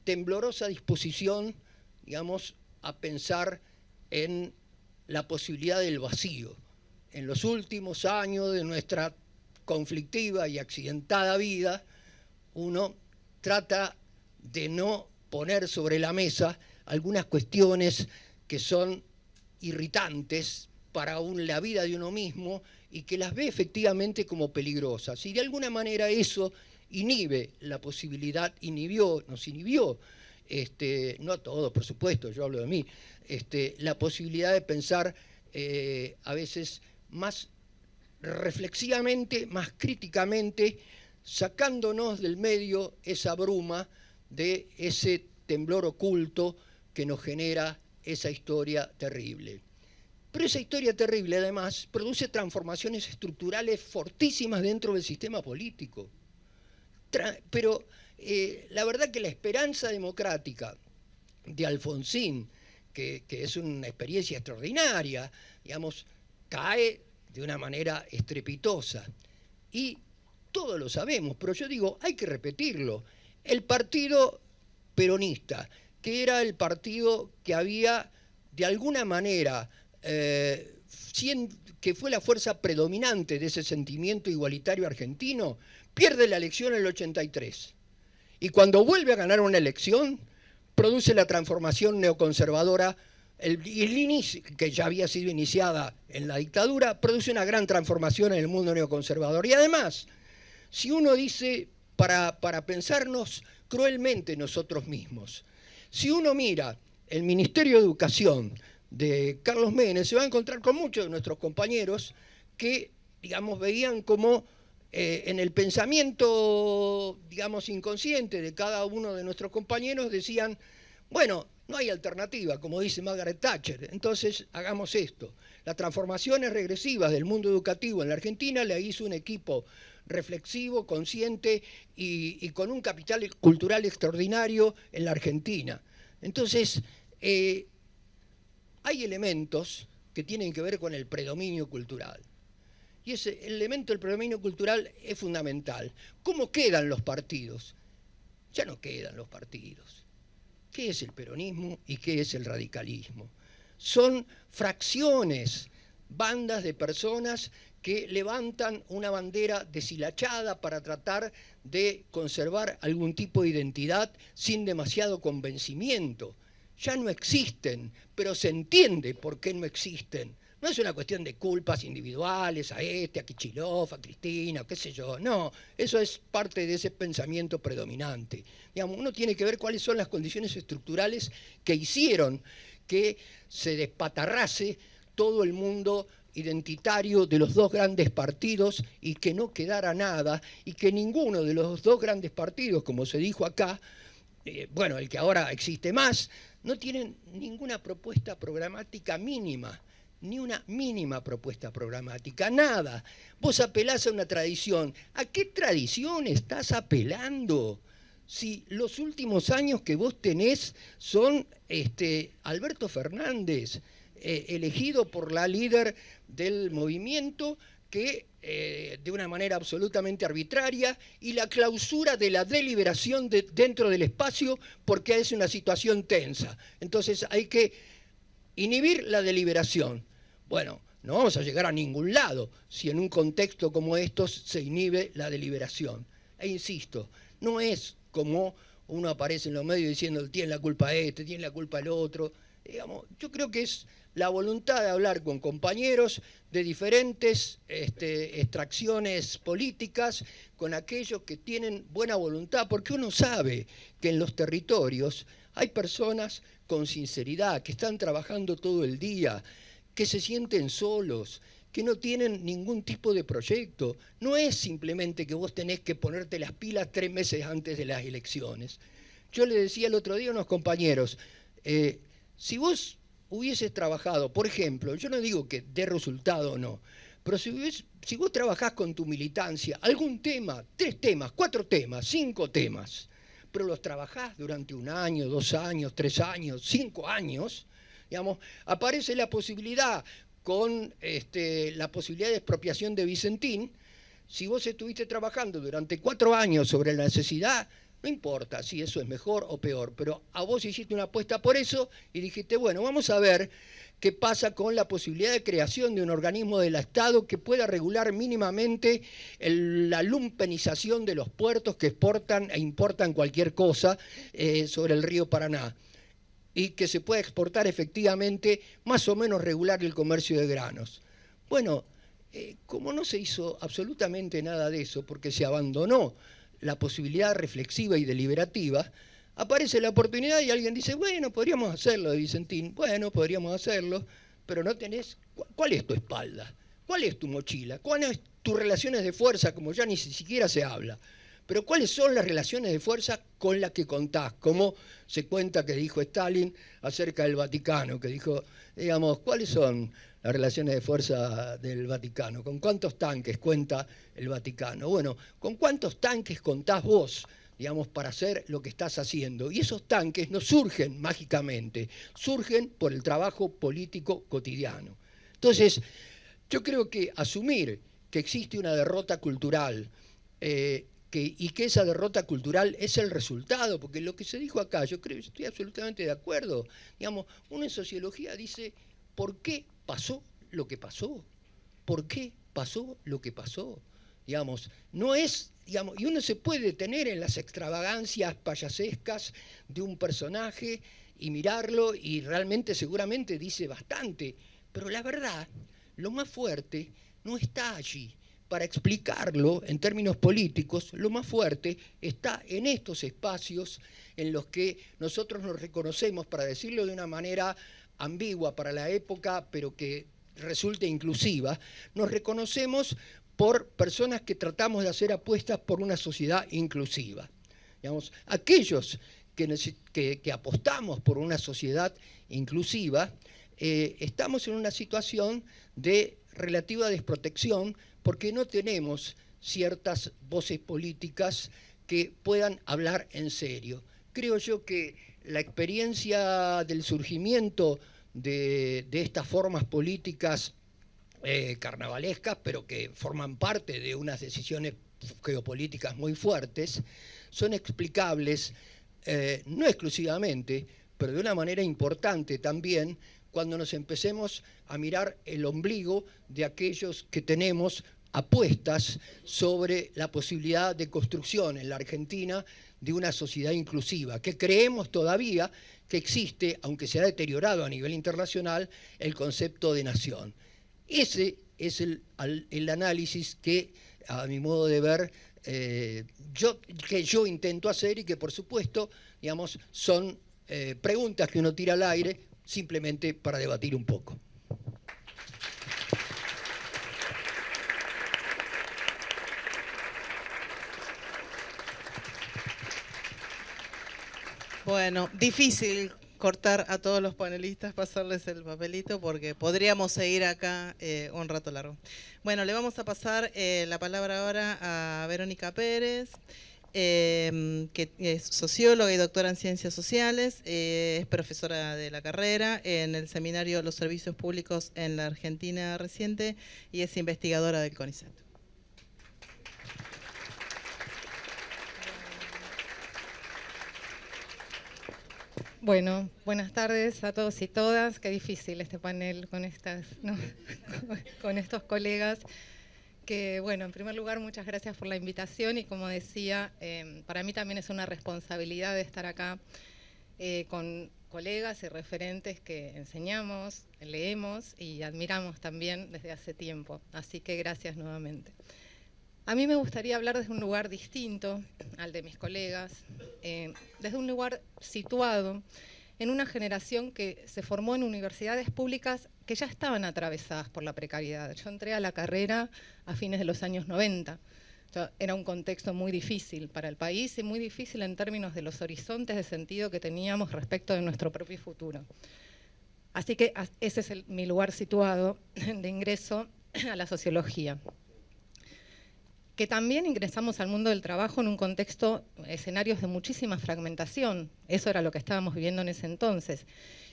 temblorosa disposición, digamos, a pensar en la posibilidad del vacío. En los últimos años de nuestra conflictiva y accidentada vida, uno trata de no poner sobre la mesa algunas cuestiones que son irritantes para la vida de uno mismo y que las ve efectivamente como peligrosas. Y de alguna manera eso inhibe la posibilidad, nos inhibió, no a todos, por supuesto, yo hablo de mí, la posibilidad de pensar a veces más reflexivamente, más críticamente, sacándonos del medio esa bruma de ese temblor oculto que nos genera esa historia terrible. Pero esa historia terrible, además, produce transformaciones estructurales fortísimas dentro del sistema político. Pero la verdad que la esperanza democrática de Alfonsín, que es una experiencia extraordinaria, digamos, cae de una manera estrepitosa. Y todos lo sabemos, pero yo digo, hay que repetirlo. El partido peronista, que era el partido que había, de alguna manera, que fue la fuerza predominante de ese sentimiento igualitario argentino, pierde la elección en el 83. Y cuando vuelve a ganar una elección, produce la transformación neoconservadora, que ya había sido iniciada en la dictadura, produce una gran transformación en el mundo neoconservador. Y además, si uno dice, para pensarnos cruelmente nosotros mismos, si uno mira el Ministerio de Educación de Carlos Menem, se va a encontrar con muchos de nuestros compañeros que, digamos, veían como en el pensamiento, digamos, inconsciente de cada uno de nuestros compañeros, decían, bueno, no hay alternativa, como dice Margaret Thatcher, entonces hagamos esto. Las transformaciones regresivas del mundo educativo en la Argentina la hizo un equipo reflexivo, consciente y con un capital cultural extraordinario en la Argentina. Entonces, hay elementos que tienen que ver con el predominio cultural. Y ese elemento del predominio cultural es fundamental. ¿Cómo quedan los partidos? Ya no quedan los partidos. ¿Qué es el peronismo y qué es el radicalismo? Son fracciones, bandas de personas que levantan una bandera deshilachada para tratar de conservar algún tipo de identidad sin demasiado convencimiento. Ya no existen, pero se entiende por qué no existen. No es una cuestión de culpas individuales, a a Kicillof, a Cristina, qué sé yo. No, eso es parte de ese pensamiento predominante. Digamos, uno tiene que ver cuáles son las condiciones estructurales que hicieron que se despatarrase todo el mundo identitario de los dos grandes partidos y que no quedara nada, y que ninguno de los dos grandes partidos, como se dijo acá, bueno, el que ahora existe más, no tienen ninguna propuesta programática mínima, ni una mínima propuesta programática, nada. Vos apelás a una tradición. ¿A qué tradición estás apelando? Si los últimos años que vos tenés son Alberto Fernández, elegido por la líder del movimiento, que de una manera absolutamente arbitraria, y la clausura de la deliberación dentro del espacio porque es una situación tensa. Entonces hay que inhibir la deliberación. Bueno, no vamos a llegar a ningún lado si en un contexto como estos se inhibe la deliberación. E insisto, no es como uno aparece en los medios diciendo tiene la culpa tiene la culpa el otro. Digamos, yo creo que es la voluntad de hablar con compañeros de diferentes extracciones políticas, con aquellos que tienen buena voluntad, porque uno sabe que en los territorios hay personas con sinceridad, que están trabajando todo el día, que se sienten solos, que no tienen ningún tipo de proyecto. No es simplemente que vos tenés que ponerte las pilas 3 meses antes de las elecciones. Yo le decía el otro día a unos compañeros, si vos hubieses trabajado, por ejemplo, yo no digo que dé resultado o no, pero si vos trabajás con tu militancia, algún tema, 3 temas, 4 temas, 5 temas, pero los trabajás durante 1 año, 2 años, 3 años, 5 años, digamos, aparece la posibilidad, con la posibilidad de expropiación de Vicentín. Si vos estuviste trabajando durante 4 años sobre la necesidad, no importa si eso es mejor o peor, pero a vos hiciste una apuesta por eso y dijiste, bueno, vamos a ver qué pasa con la posibilidad de creación de un organismo del Estado que pueda regular mínimamente la lumpenización de los puertos que exportan e importan cualquier cosa sobre el río Paraná, y que se pueda exportar efectivamente, más o menos regular el comercio de granos. Bueno, como no se hizo absolutamente nada de eso, porque se abandonó la posibilidad reflexiva y deliberativa, aparece la oportunidad y alguien dice, bueno, podríamos hacerlo de Vicentín, bueno, podríamos hacerlo, pero no tenés, ¿cuál es tu espalda? ¿Cuál es tu mochila? ¿Cuáles son tus relaciones de fuerza? Como ya ni siquiera se habla. Pero ¿cuáles son las relaciones de fuerza con las que contás? Como se cuenta que dijo Stalin acerca del Vaticano, que dijo, digamos, ¿cuáles son las relaciones de fuerza del Vaticano? ¿Con cuántos tanques cuenta el Vaticano? Bueno, ¿con cuántos tanques contás vos, digamos, para hacer lo que estás haciendo? Y esos tanques no surgen mágicamente, surgen por el trabajo político cotidiano. Entonces, yo creo que asumir que existe una derrota cultural, y que esa derrota cultural es el resultado, porque lo que se dijo acá, yo estoy absolutamente de acuerdo. Digamos, uno en sociología dice, ¿por qué pasó lo que pasó? ¿Por qué pasó lo que pasó? Digamos, no es, digamos, y uno se puede detener en las extravagancias payasescas de un personaje y mirarlo, y realmente seguramente dice bastante, pero la verdad, lo más fuerte no está allí. Para explicarlo en términos políticos, lo más fuerte está en estos espacios en los que nosotros nos reconocemos, para decirlo de una manera ambigua para la época, pero que resulte inclusiva, nos reconocemos por personas que tratamos de hacer apuestas por una sociedad inclusiva. Digamos, aquellos que apostamos por una sociedad inclusiva, estamos en una situación de relativa desprotección, porque no tenemos ciertas voces políticas que puedan hablar en serio. Creo yo que la experiencia del surgimiento de estas formas políticas carnavalescas, pero que forman parte de unas decisiones geopolíticas muy fuertes, son explicables, no exclusivamente, pero de una manera importante también, cuando nos empecemos a mirar el ombligo de aquellos que tenemos apuestas sobre la posibilidad de construcción en la Argentina de una sociedad inclusiva, que creemos todavía que existe, aunque se ha deteriorado a nivel internacional, el concepto de nación. Ese es el análisis que, a mi modo de ver, yo intento hacer, y que por supuesto, digamos, son preguntas que uno tira al aire simplemente para debatir un poco. Bueno, difícil cortar a todos los panelistas, pasarles el papelito, porque podríamos seguir acá un rato largo. Bueno, le vamos a pasar la palabra ahora a Verónica Pérez, que es socióloga y doctora en Ciencias Sociales, es profesora de la carrera en el seminario Los Servicios Públicos en la Argentina Reciente y es investigadora del CONICET. Bueno, buenas tardes a todos y todas. Qué difícil este panel con con estos colegas. Que bueno, en primer lugar, muchas gracias por la invitación y como decía, para mí también es una responsabilidad de estar acá con colegas y referentes que enseñamos, leemos y admiramos también desde hace tiempo. Así que gracias nuevamente. A mí me gustaría hablar desde un lugar distinto al de mis colegas, desde un lugar situado en una generación que se formó en universidades públicas que ya estaban atravesadas por la precariedad. Yo entré a la carrera a fines de los años 90. Era un contexto muy difícil para el país y muy difícil en términos de los horizontes de sentido que teníamos respecto de nuestro propio futuro. Así que ese es mi lugar situado de ingreso a la sociología. Que también ingresamos al mundo del trabajo en un contexto, escenarios de muchísima fragmentación. Eso era lo que estábamos viviendo en ese entonces.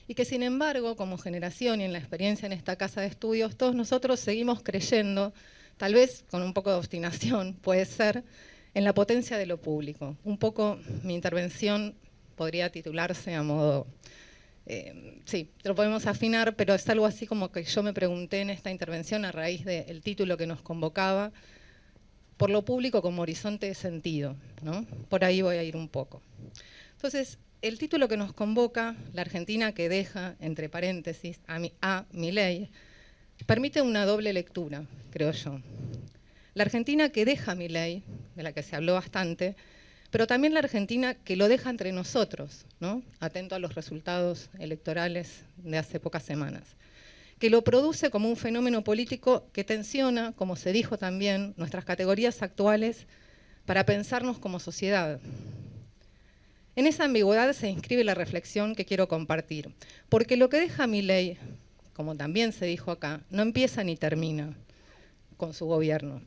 Y que sin embargo, como generación y en la experiencia en esta casa de estudios, todos nosotros seguimos creyendo, tal vez con un poco de obstinación, puede ser, en la potencia de lo público. Un poco mi intervención podría titularse a modo... sí, lo podemos afinar, pero es algo así como que yo me pregunté en esta intervención a raíz del título que nos convocaba, por lo público como horizonte de sentido, ¿no? Por ahí voy a ir un poco. Entonces, el título que nos convoca, La Argentina que deja, entre paréntesis, a Milei, permite una doble lectura, creo yo. La Argentina que deja Milei, de la que se habló bastante, pero también la Argentina que lo deja entre nosotros, ¿no? Atento a los resultados electorales de hace pocas semanas. que lo produce como un fenómeno político que tensiona, como se dijo también, nuestras categorías actuales para pensarnos como sociedad. En esa ambigüedad se inscribe la reflexión que quiero compartir, porque lo que deja Milei, como también se dijo acá, no empieza ni termina con su gobierno.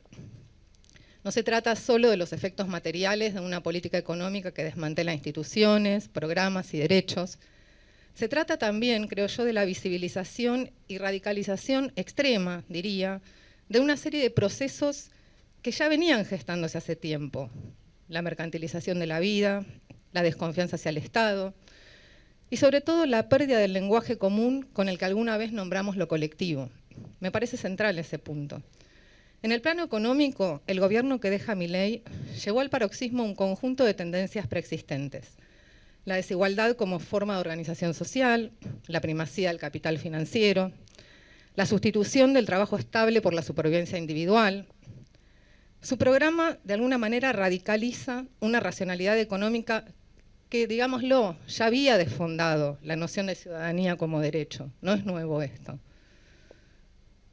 No se trata solo de los efectos materiales de una política económica que desmantela instituciones, programas y derechos. Se trata también, creo yo, de la visibilización y radicalización extrema, diría, de una serie de procesos que ya venían gestándose hace tiempo. La mercantilización de la vida, la desconfianza hacia el Estado y sobre todo la pérdida del lenguaje común con el que alguna vez nombramos lo colectivo. Me parece central ese punto. En el plano económico, el gobierno que deja Milei llevó al paroxismo un conjunto de tendencias preexistentes. La desigualdad como forma de organización social, la primacía del capital financiero, la sustitución del trabajo estable por la supervivencia individual. Su programa, de alguna manera, radicaliza una racionalidad económica que, digámoslo, ya había desfondado la noción de ciudadanía como derecho. No es nuevo esto.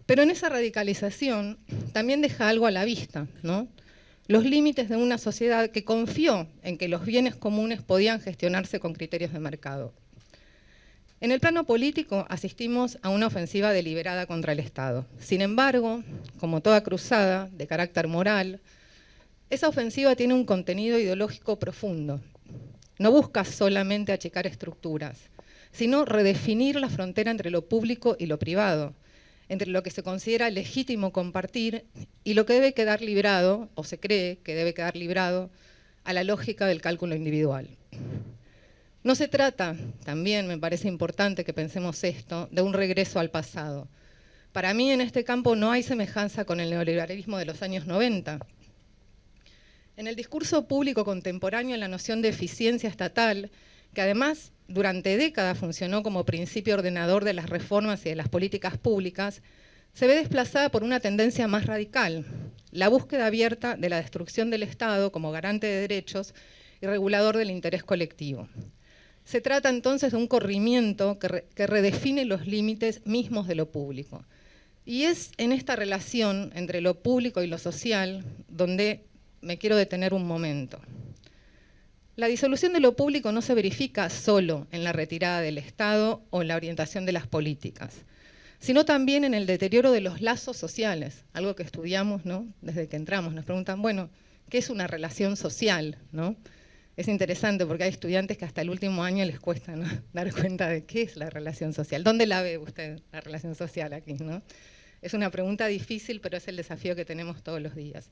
Pero en esa radicalización también deja algo a la vista, ¿no? Los límites de una sociedad que confió en que los bienes comunes podían gestionarse con criterios de mercado. En el plano político asistimos a una ofensiva deliberada contra el Estado. Sin embargo, como toda cruzada de carácter moral, esa ofensiva tiene un contenido ideológico profundo. No busca solamente achicar estructuras, sino redefinir la frontera entre lo público y lo privado, entre lo que se considera legítimo compartir y lo que debe quedar librado, o se cree que debe quedar librado, a la lógica del cálculo individual. No se trata, también me parece importante que pensemos esto, de un regreso al pasado. Para mí en este campo no hay semejanza con el neoliberalismo de los años 90. En el discurso público contemporáneo la noción de eficiencia estatal, que además durante décadas funcionó como principio ordenador de las reformas y de las políticas públicas, se ve desplazada por una tendencia más radical, la búsqueda abierta de la destrucción del Estado como garante de derechos y regulador del interés colectivo. Se trata entonces de un corrimiento que redefine los límites mismos de lo público. Y es en esta relación entre lo público y lo social donde me quiero detener un momento. La disolución de lo público no se verifica solo en la retirada del Estado o en la orientación de las políticas, sino también en el deterioro de los lazos sociales, algo que estudiamos, ¿no? Desde que entramos. Nos preguntan, bueno, ¿qué es una relación social, ¿no? Es interesante porque hay estudiantes que hasta el último año les cuesta, ¿no?, dar cuenta de qué es la relación social. ¿Dónde la ve usted, la relación social aquí, ¿no? Es una pregunta difícil, pero es el desafío que tenemos todos los días.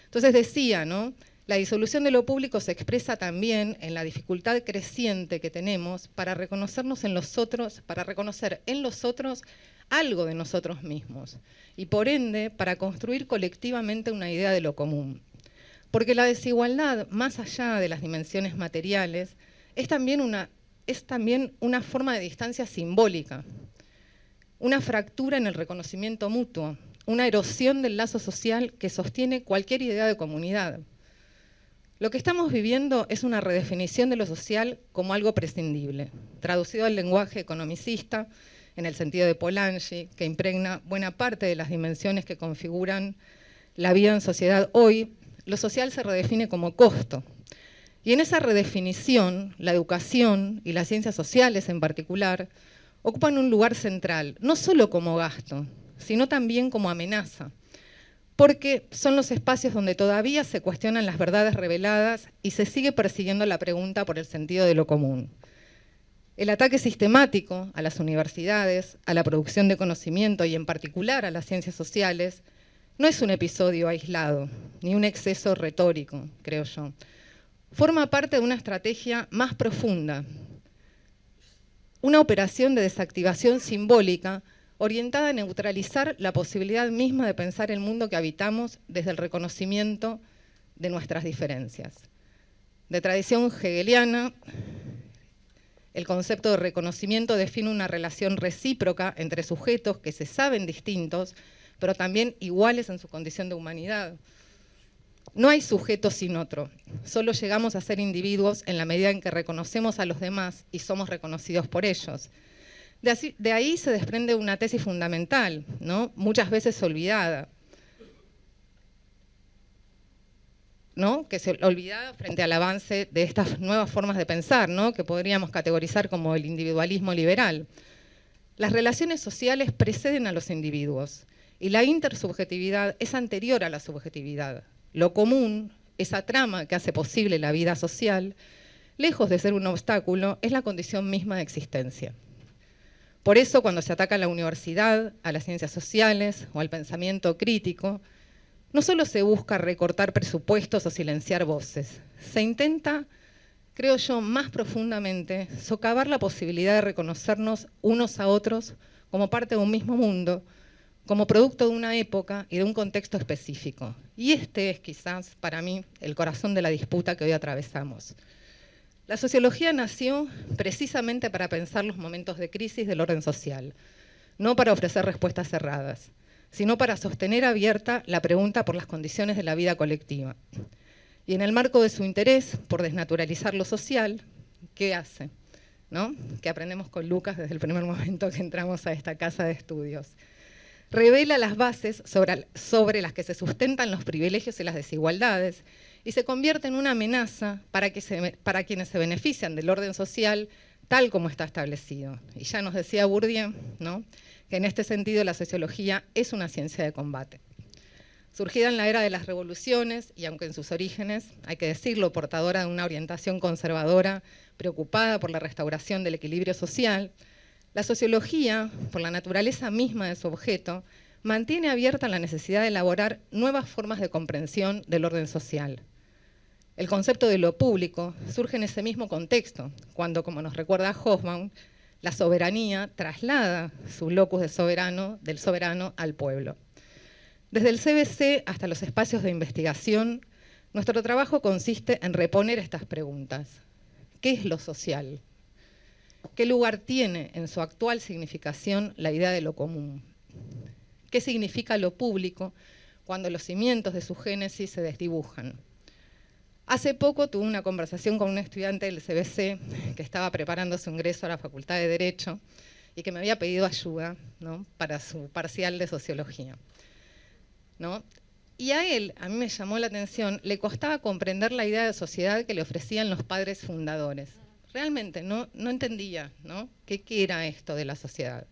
Entonces decía, ¿no?, la disolución de lo público se expresa también en la dificultad creciente que tenemos para reconocernos en los otros, para reconocer en los otros algo de nosotros mismos y por ende para construir colectivamente una idea de lo común. Porque la desigualdad, más allá de las dimensiones materiales, es también una forma de distancia simbólica, una fractura en el reconocimiento mutuo, una erosión del lazo social que sostiene cualquier idea de comunidad. Lo que estamos viviendo es una redefinición de lo social como algo prescindible, traducido al lenguaje economicista, en el sentido de Polanyi, que impregna buena parte de las dimensiones que configuran la vida en sociedad hoy. Lo social se redefine como costo. Y en esa redefinición, la educación y las ciencias sociales en particular ocupan un lugar central, no solo como gasto, sino también como amenaza, porque son los espacios donde todavía se cuestionan las verdades reveladas y se sigue persiguiendo la pregunta por el sentido de lo común. El ataque sistemático a las universidades, a la producción de conocimiento y en particular a las ciencias sociales, no es un episodio aislado, ni un exceso retórico, creo yo. Forma parte de una estrategia más profunda, una operación de desactivación simbólica orientada a neutralizar la posibilidad misma de pensar el mundo que habitamos desde el reconocimiento de nuestras diferencias. De tradición hegeliana, el concepto de reconocimiento define una relación recíproca entre sujetos que se saben distintos, pero también iguales en su condición de humanidad. No hay sujeto sin otro, solo llegamos a ser individuos en la medida en que reconocemos a los demás y somos reconocidos por ellos. De ahí se desprende una tesis fundamental, ¿no? Muchas veces olvidada, ¿no? Que se olvida frente al avance de estas nuevas formas de pensar, ¿no? Que podríamos categorizar como el individualismo liberal. Las relaciones sociales preceden a los individuos y la intersubjetividad es anterior a la subjetividad. Lo común, esa trama que hace posible la vida social, lejos de ser un obstáculo, es la condición misma de existencia. Por eso, cuando se ataca a la universidad, a las ciencias sociales o al pensamiento crítico, no solo se busca recortar presupuestos o silenciar voces, se intenta, creo yo, más profundamente, socavar la posibilidad de reconocernos unos a otros como parte de un mismo mundo, como producto de una época y de un contexto específico. Y este es quizás, para mí, el corazón de la disputa que hoy atravesamos. La sociología nació precisamente para pensar los momentos de crisis del orden social, no para ofrecer respuestas cerradas, sino para sostener abierta la pregunta por las condiciones de la vida colectiva. Y en el marco de su interés por desnaturalizar lo social, ¿qué hace? ¿No? Que aprendemos con Lucas desde el primer momento que entramos a esta casa de estudios. Revela las bases sobre las que se sustentan los privilegios y las desigualdades y se convierte en una amenaza para quienes se benefician del orden social tal como está establecido. Y ya nos decía Bourdieu, ¿no?, que en este sentido la sociología es una ciencia de combate. Surgida en la era de las revoluciones, y aunque en sus orígenes, hay que decirlo, portadora de una orientación conservadora, preocupada por la restauración del equilibrio social, la sociología, por la naturaleza misma de su objeto, mantiene abierta la necesidad de elaborar nuevas formas de comprensión del orden social. El concepto de lo público surge en ese mismo contexto, cuando, como nos recuerda Hobsbawm, la soberanía traslada su locus del soberano al pueblo. Desde el CBC hasta los espacios de investigación, nuestro trabajo consiste en reponer estas preguntas. ¿Qué es lo social? ¿Qué lugar tiene en su actual significación la idea de lo común? ¿Qué significa lo público cuando los cimientos de su génesis se desdibujan? Hace poco tuve una conversación con un estudiante del CBC que estaba preparando su ingreso a la Facultad de Derecho y que me había pedido ayuda, ¿no?, para su parcial de sociología, ¿no? Y a él, a mí me llamó la atención, le costaba comprender la idea de sociedad que le ofrecían los padres fundadores. Realmente no entendía, ¿no?, qué era esto de la sociedad.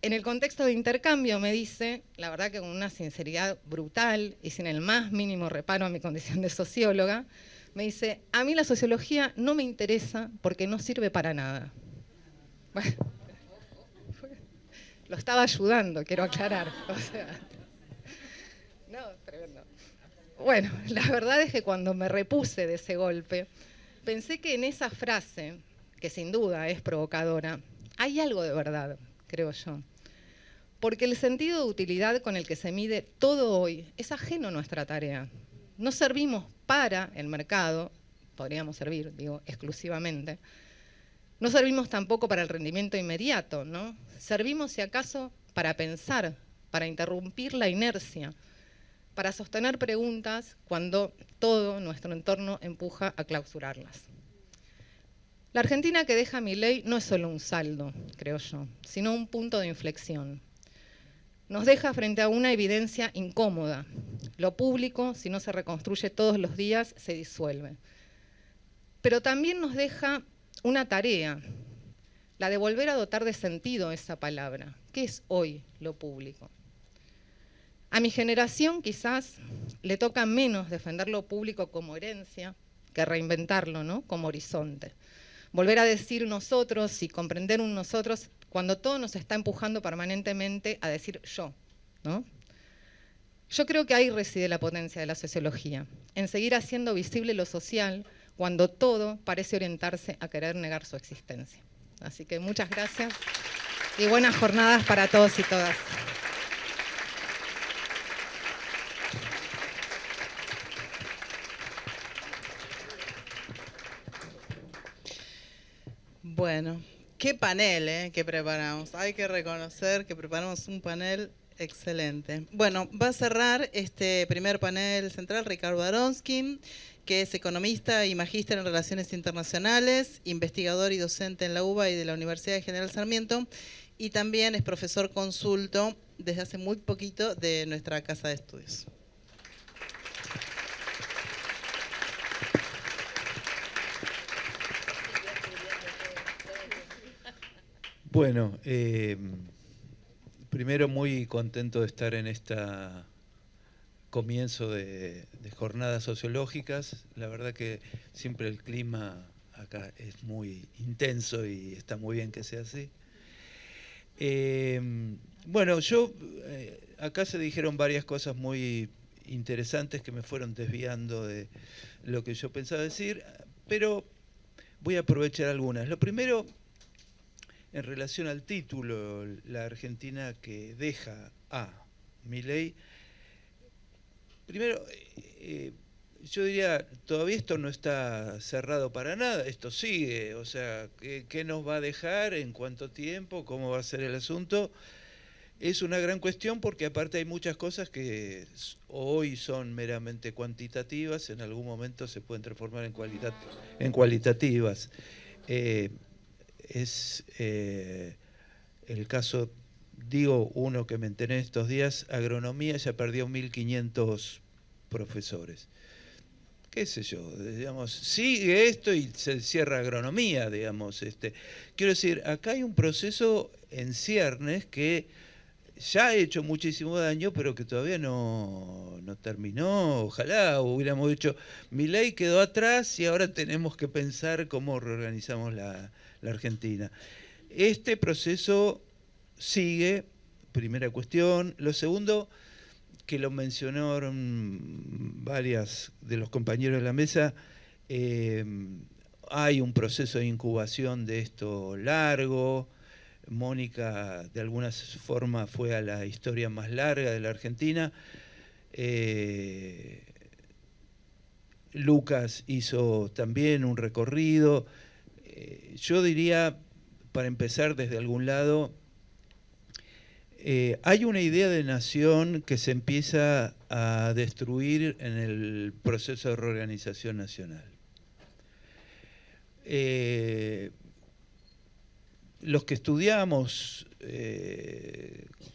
En el contexto de intercambio me dice, la verdad que con una sinceridad brutal y sin el más mínimo reparo a mi condición de socióloga, me dice, a mí la sociología no me interesa porque no sirve para nada. Bueno, lo estaba ayudando, quiero aclarar. O sea, no, tremendo. Bueno, la verdad es que cuando me repuse de ese golpe, pensé que en esa frase, que sin duda es provocadora, hay algo de verdad, creo yo. Porque el sentido de utilidad con el que se mide todo hoy es ajeno a nuestra tarea. No servimos para el mercado, podríamos servir, digo, exclusivamente. No servimos tampoco para el rendimiento inmediato, ¿no? Servimos, si acaso, para pensar, para interrumpir la inercia, para sostener preguntas cuando todo nuestro entorno empuja a clausurarlas. La Argentina que deja Milei no es solo un saldo, creo yo, sino un punto de inflexión. Nos deja frente a una evidencia incómoda. Lo público, si no se reconstruye todos los días, se disuelve. Pero también nos deja una tarea, la de volver a dotar de sentido esa palabra. ¿Qué es hoy lo público? A mi generación quizás le toca menos defender lo público como herencia que reinventarlo, ¿no?, como horizonte. Volver a decir nosotros y comprender un nosotros cuando todo nos está empujando permanentemente a decir yo, ¿no? Yo creo que ahí reside la potencia de la sociología, en seguir haciendo visible lo social cuando todo parece orientarse a querer negar su existencia. Así que muchas gracias y buenas jornadas para todos y todas. Bueno, qué panel que preparamos. Hay que reconocer que preparamos un panel Excelente. Bueno, va a cerrar este primer panel central Ricardo Aronskin, que es economista y magíster en Relaciones Internacionales, investigador y docente en la UBA y de la Universidad de General Sarmiento, y también es profesor consulto desde hace muy poquito de nuestra casa de estudios. Bueno, primero muy contento de estar en comienzo de jornadas sociológicas. La verdad que siempre el clima acá es muy intenso y está muy bien que sea así. Bueno, acá se dijeron varias cosas muy interesantes que me fueron desviando de lo que yo pensaba decir, pero voy a aprovechar algunas. Lo primero, en relación al título, la Argentina que deja a Milei. Primero, yo diría, todavía esto no está cerrado para nada, esto sigue, o sea, ¿qué nos va a dejar, en cuánto tiempo, cómo va a ser el asunto? Es una gran cuestión porque aparte hay muchas cosas que hoy son meramente cuantitativas, en algún momento se pueden transformar en cualitativas. Es el caso, digo, uno que me enteré estos días, agronomía ya perdió 1.500 profesores. ¿Qué sé yo? Digamos, sigue esto y se cierra agronomía, digamos. Quiero decir, acá hay un proceso en ciernes que ya ha hecho muchísimo daño, pero que todavía no terminó. Ojalá hubiéramos dicho, Milei quedó atrás y ahora tenemos que pensar cómo reorganizamos la Argentina. Este proceso sigue, primera cuestión. Lo segundo, que lo mencionaron varias de los compañeros de la mesa, hay un proceso de incubación de esto largo. Mónica, de alguna forma, fue a la historia más larga de la Argentina. Lucas hizo también un recorrido. Yo diría, para empezar desde algún lado, hay una idea de nación que se empieza a destruir en el proceso de reorganización nacional. Los que estudiamos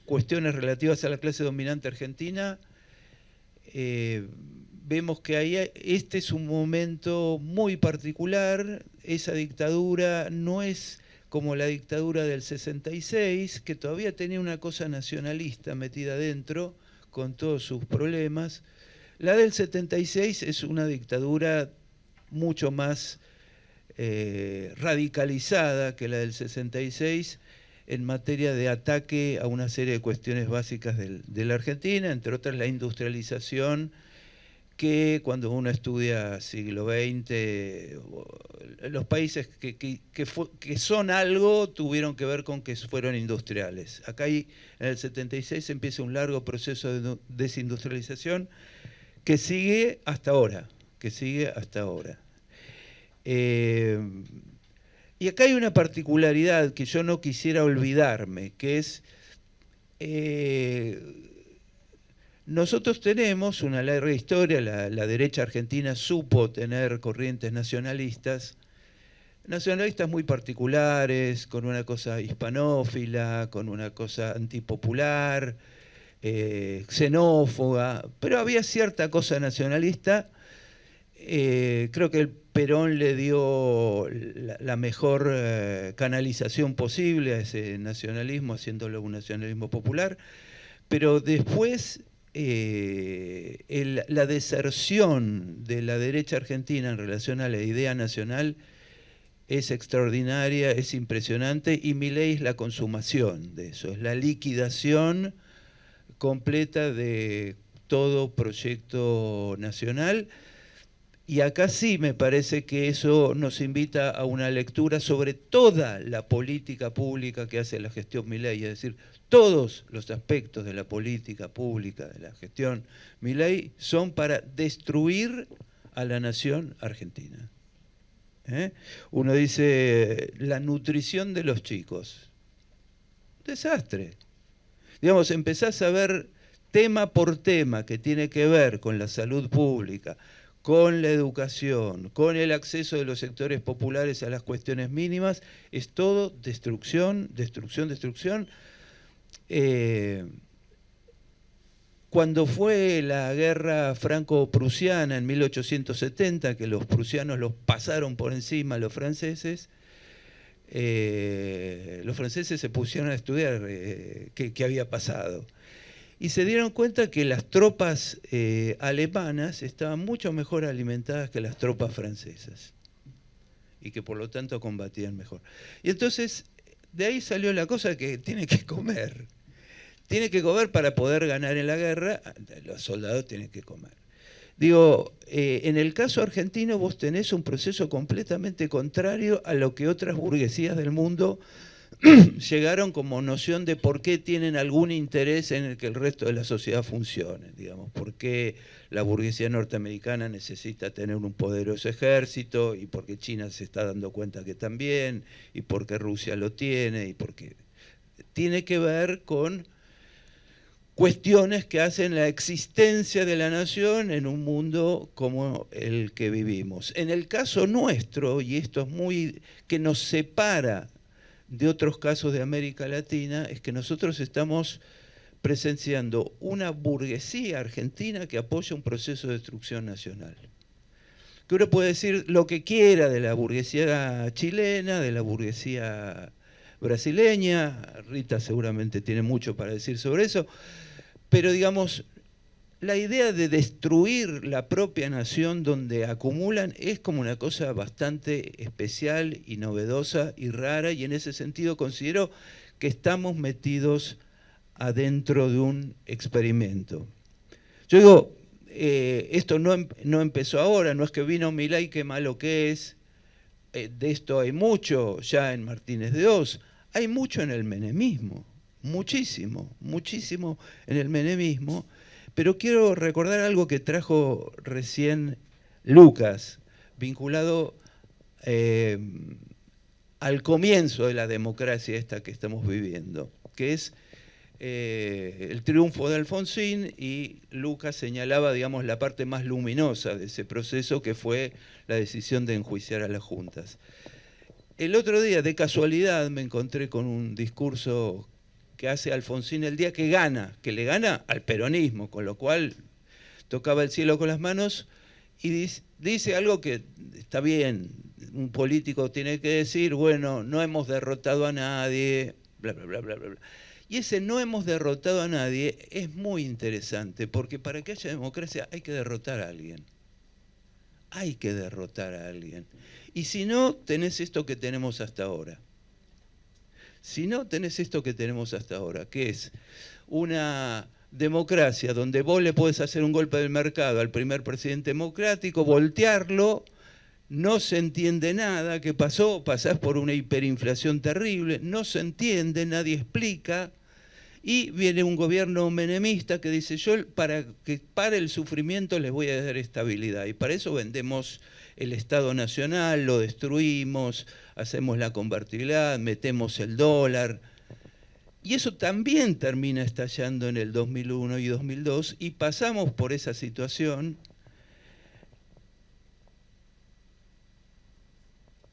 cuestiones relativas a la clase dominante argentina, vemos que este es un momento muy particular. Esa dictadura no es como la dictadura del 66, que todavía tenía una cosa nacionalista metida dentro, con todos sus problemas. La del 76 es una dictadura mucho más radicalizada que la del 66 en materia de ataque a una serie de cuestiones básicas de la Argentina, entre otras la industrialización, que cuando uno estudia siglo XX, los países que son algo tuvieron que ver con que fueron industriales. Acá en el 76 empieza un largo proceso de desindustrialización que sigue hasta ahora, y acá hay una particularidad que yo no quisiera olvidarme, que es, nosotros tenemos una larga historia, la derecha argentina supo tener corrientes nacionalistas muy particulares, con una cosa hispanófila, con una cosa antipopular, xenófoba, pero había cierta cosa nacionalista. Creo que el Perón le dio la mejor canalización posible a ese nacionalismo, haciéndolo un nacionalismo popular, pero después la deserción de la derecha argentina en relación a la idea nacional es extraordinaria, es impresionante, y Milei es la consumación de eso, es la liquidación completa de todo proyecto nacional. Y acá sí me parece que eso nos invita a una lectura sobre toda la política pública que hace la gestión Milei, es decir, todos los aspectos de la política pública, de la gestión Milei, son para destruir a la nación argentina. Uno dice, la nutrición de los chicos, desastre. digamos, empezás a ver tema por tema que tiene que ver con la salud pública, con la educación, con el acceso de los sectores populares a las cuestiones mínimas, es todo destrucción, destrucción, destrucción. Cuando fue la guerra franco-prusiana en 1870, que los prusianos los pasaron por encima a los franceses se pusieron a estudiar qué había pasado. Y se dieron cuenta que las tropas alemanas estaban mucho mejor alimentadas que las tropas francesas. Y que por lo tanto combatían mejor. Y entonces, de ahí salió la cosa que tiene que comer. Tiene que comer para poder ganar en la guerra, los soldados tienen que comer. Digo, en el caso argentino vos tenés un proceso completamente contrario a lo que otras burguesías del mundo llegaron como noción de por qué tienen algún interés en el que el resto de la sociedad funcione, digamos, por qué la burguesía norteamericana necesita tener un poderoso ejército y por qué China se está dando cuenta que también, y por qué Rusia lo tiene, y por qué... Tiene que ver con cuestiones que hacen la existencia de la nación en un mundo como el que vivimos. En el caso nuestro, y esto es muy que nos separa de otros casos de América Latina, es que nosotros estamos presenciando una burguesía argentina que apoya un proceso de destrucción nacional. Que uno puede decir lo que quiera de la burguesía chilena, de la burguesía brasileña, Rita seguramente tiene mucho para decir sobre eso, pero digamos, la idea de destruir la propia nación donde acumulan es como una cosa bastante especial y novedosa y rara, y en ese sentido considero que estamos metidos adentro de un experimento. Yo digo, esto no empezó ahora, no es que vino Milei, qué malo que es, de esto hay mucho ya en Martínez de Hoz, hay mucho en el menemismo, muchísimo, muchísimo en el menemismo, pero quiero recordar algo que trajo recién Lucas, vinculado al comienzo de la democracia esta que estamos viviendo, que es el triunfo de Alfonsín, y Lucas señalaba, digamos, la parte más luminosa de ese proceso, que fue la decisión de enjuiciar a las juntas. El otro día, de casualidad, me encontré con un discurso que hace Alfonsín el día que le gana al peronismo, con lo cual tocaba el cielo con las manos, y dice algo que está bien, un político tiene que decir, bueno, no hemos derrotado a nadie, bla, bla, bla, bla, bla. Y ese no hemos derrotado a nadie es muy interesante, porque para que haya democracia hay que derrotar a alguien. Hay que derrotar a alguien. Y si no, tenés esto que tenemos hasta ahora. Si no, tenés esto que tenemos hasta ahora, que es una democracia donde vos le podés hacer un golpe del mercado al primer presidente democrático, voltearlo, no se entiende nada, ¿qué pasó? Pasás por una hiperinflación terrible, no se entiende, nadie explica, y viene un gobierno menemista que dice, yo para que pare el sufrimiento les voy a dar estabilidad, y para eso vendemos el Estado Nacional, lo destruimos, hacemos la convertibilidad, metemos el dólar, y eso también termina estallando en el 2001 y 2002, y pasamos por esa situación.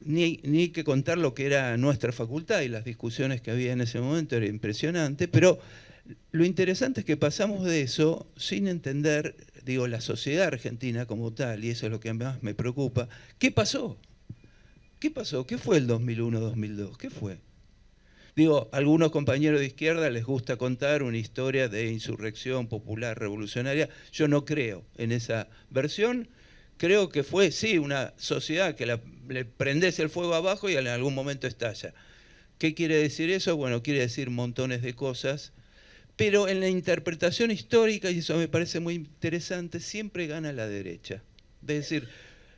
Ni que contar lo que era nuestra facultad y las discusiones que había en ese momento, era impresionante, pero lo interesante es que pasamos de eso sin entender, digo, la sociedad argentina como tal, y eso es lo que más me preocupa. ¿Qué pasó? ¿Qué pasó? ¿Qué fue el 2001-2002? ¿Qué fue? Digo, a algunos compañeros de izquierda les gusta contar una historia de insurrección popular revolucionaria. Yo no creo en esa versión. Creo que fue, sí, una sociedad que le prendés el fuego abajo y en algún momento estalla. ¿Qué quiere decir eso? Bueno, quiere decir montones de cosas, pero en la interpretación histórica, y eso me parece muy interesante, siempre gana la derecha. Es decir,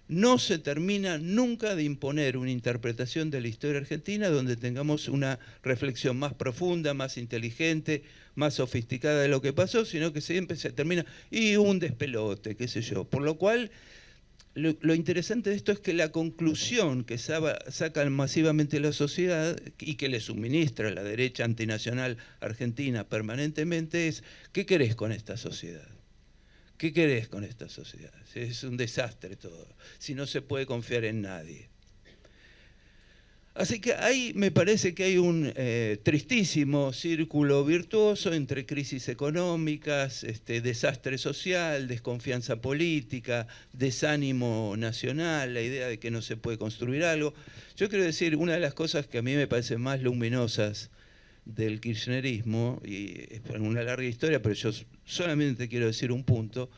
no se termina nunca de imponer una interpretación de la historia argentina donde tengamos una reflexión más profunda, más inteligente, más sofisticada de lo que pasó, sino que siempre se termina, y un despelote, qué sé yo. Por lo cual, lo interesante de esto es que la conclusión que saca masivamente la sociedad y que le suministra la derecha antinacional argentina permanentemente es: ¿qué querés con esta sociedad? ¿Qué querés con esta sociedad? Es un desastre todo, si no se puede confiar en nadie. Así que ahí me parece que hay un tristísimo círculo virtuoso entre crisis económicas, desastre social, desconfianza política, desánimo nacional, la idea de que no se puede construir algo. Yo quiero decir, una de las cosas que a mí me parecen más luminosas del kirchnerismo, y es una larga historia, pero yo solamente quiero decir un punto,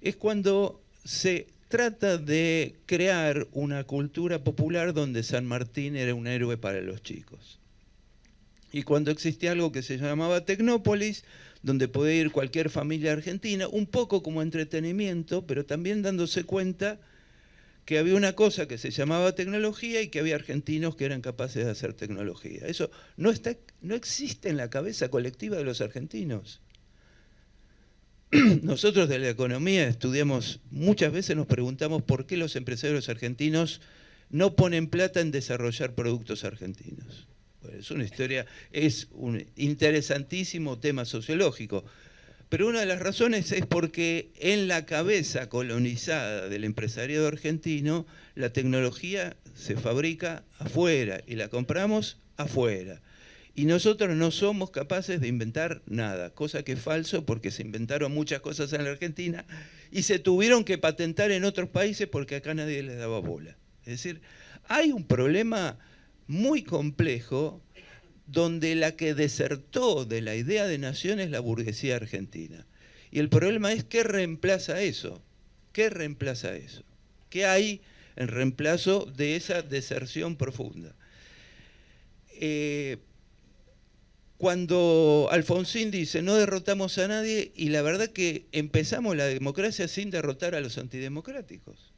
es cuando se trata de crear una cultura popular donde San Martín era un héroe para los chicos. Y cuando existía algo que se llamaba Tecnópolis, donde podía ir cualquier familia argentina, un poco como entretenimiento, pero también dándose cuenta que había una cosa que se llamaba tecnología y que había argentinos que eran capaces de hacer tecnología. Eso no existe en la cabeza colectiva de los argentinos. Nosotros de la economía estudiamos, muchas veces nos preguntamos por qué los empresarios argentinos no ponen plata en desarrollar productos argentinos. Bueno, es una historia, es un interesantísimo tema sociológico, pero una de las razones es porque en la cabeza colonizada del empresariado argentino, la tecnología se fabrica afuera y la compramos afuera. Y nosotros no somos capaces de inventar nada, cosa que es falso porque se inventaron muchas cosas en la Argentina y se tuvieron que patentar en otros países porque acá nadie les daba bola. Es decir, hay un problema muy complejo donde la que desertó de la idea de nación es la burguesía argentina. Y el problema es ¿qué reemplaza eso? ¿Qué reemplaza eso? ¿Qué hay en reemplazo de esa deserción profunda? Cuando Alfonsín dice no derrotamos a nadie, y la verdad que empezamos la democracia sin derrotar a los antidemocráticos.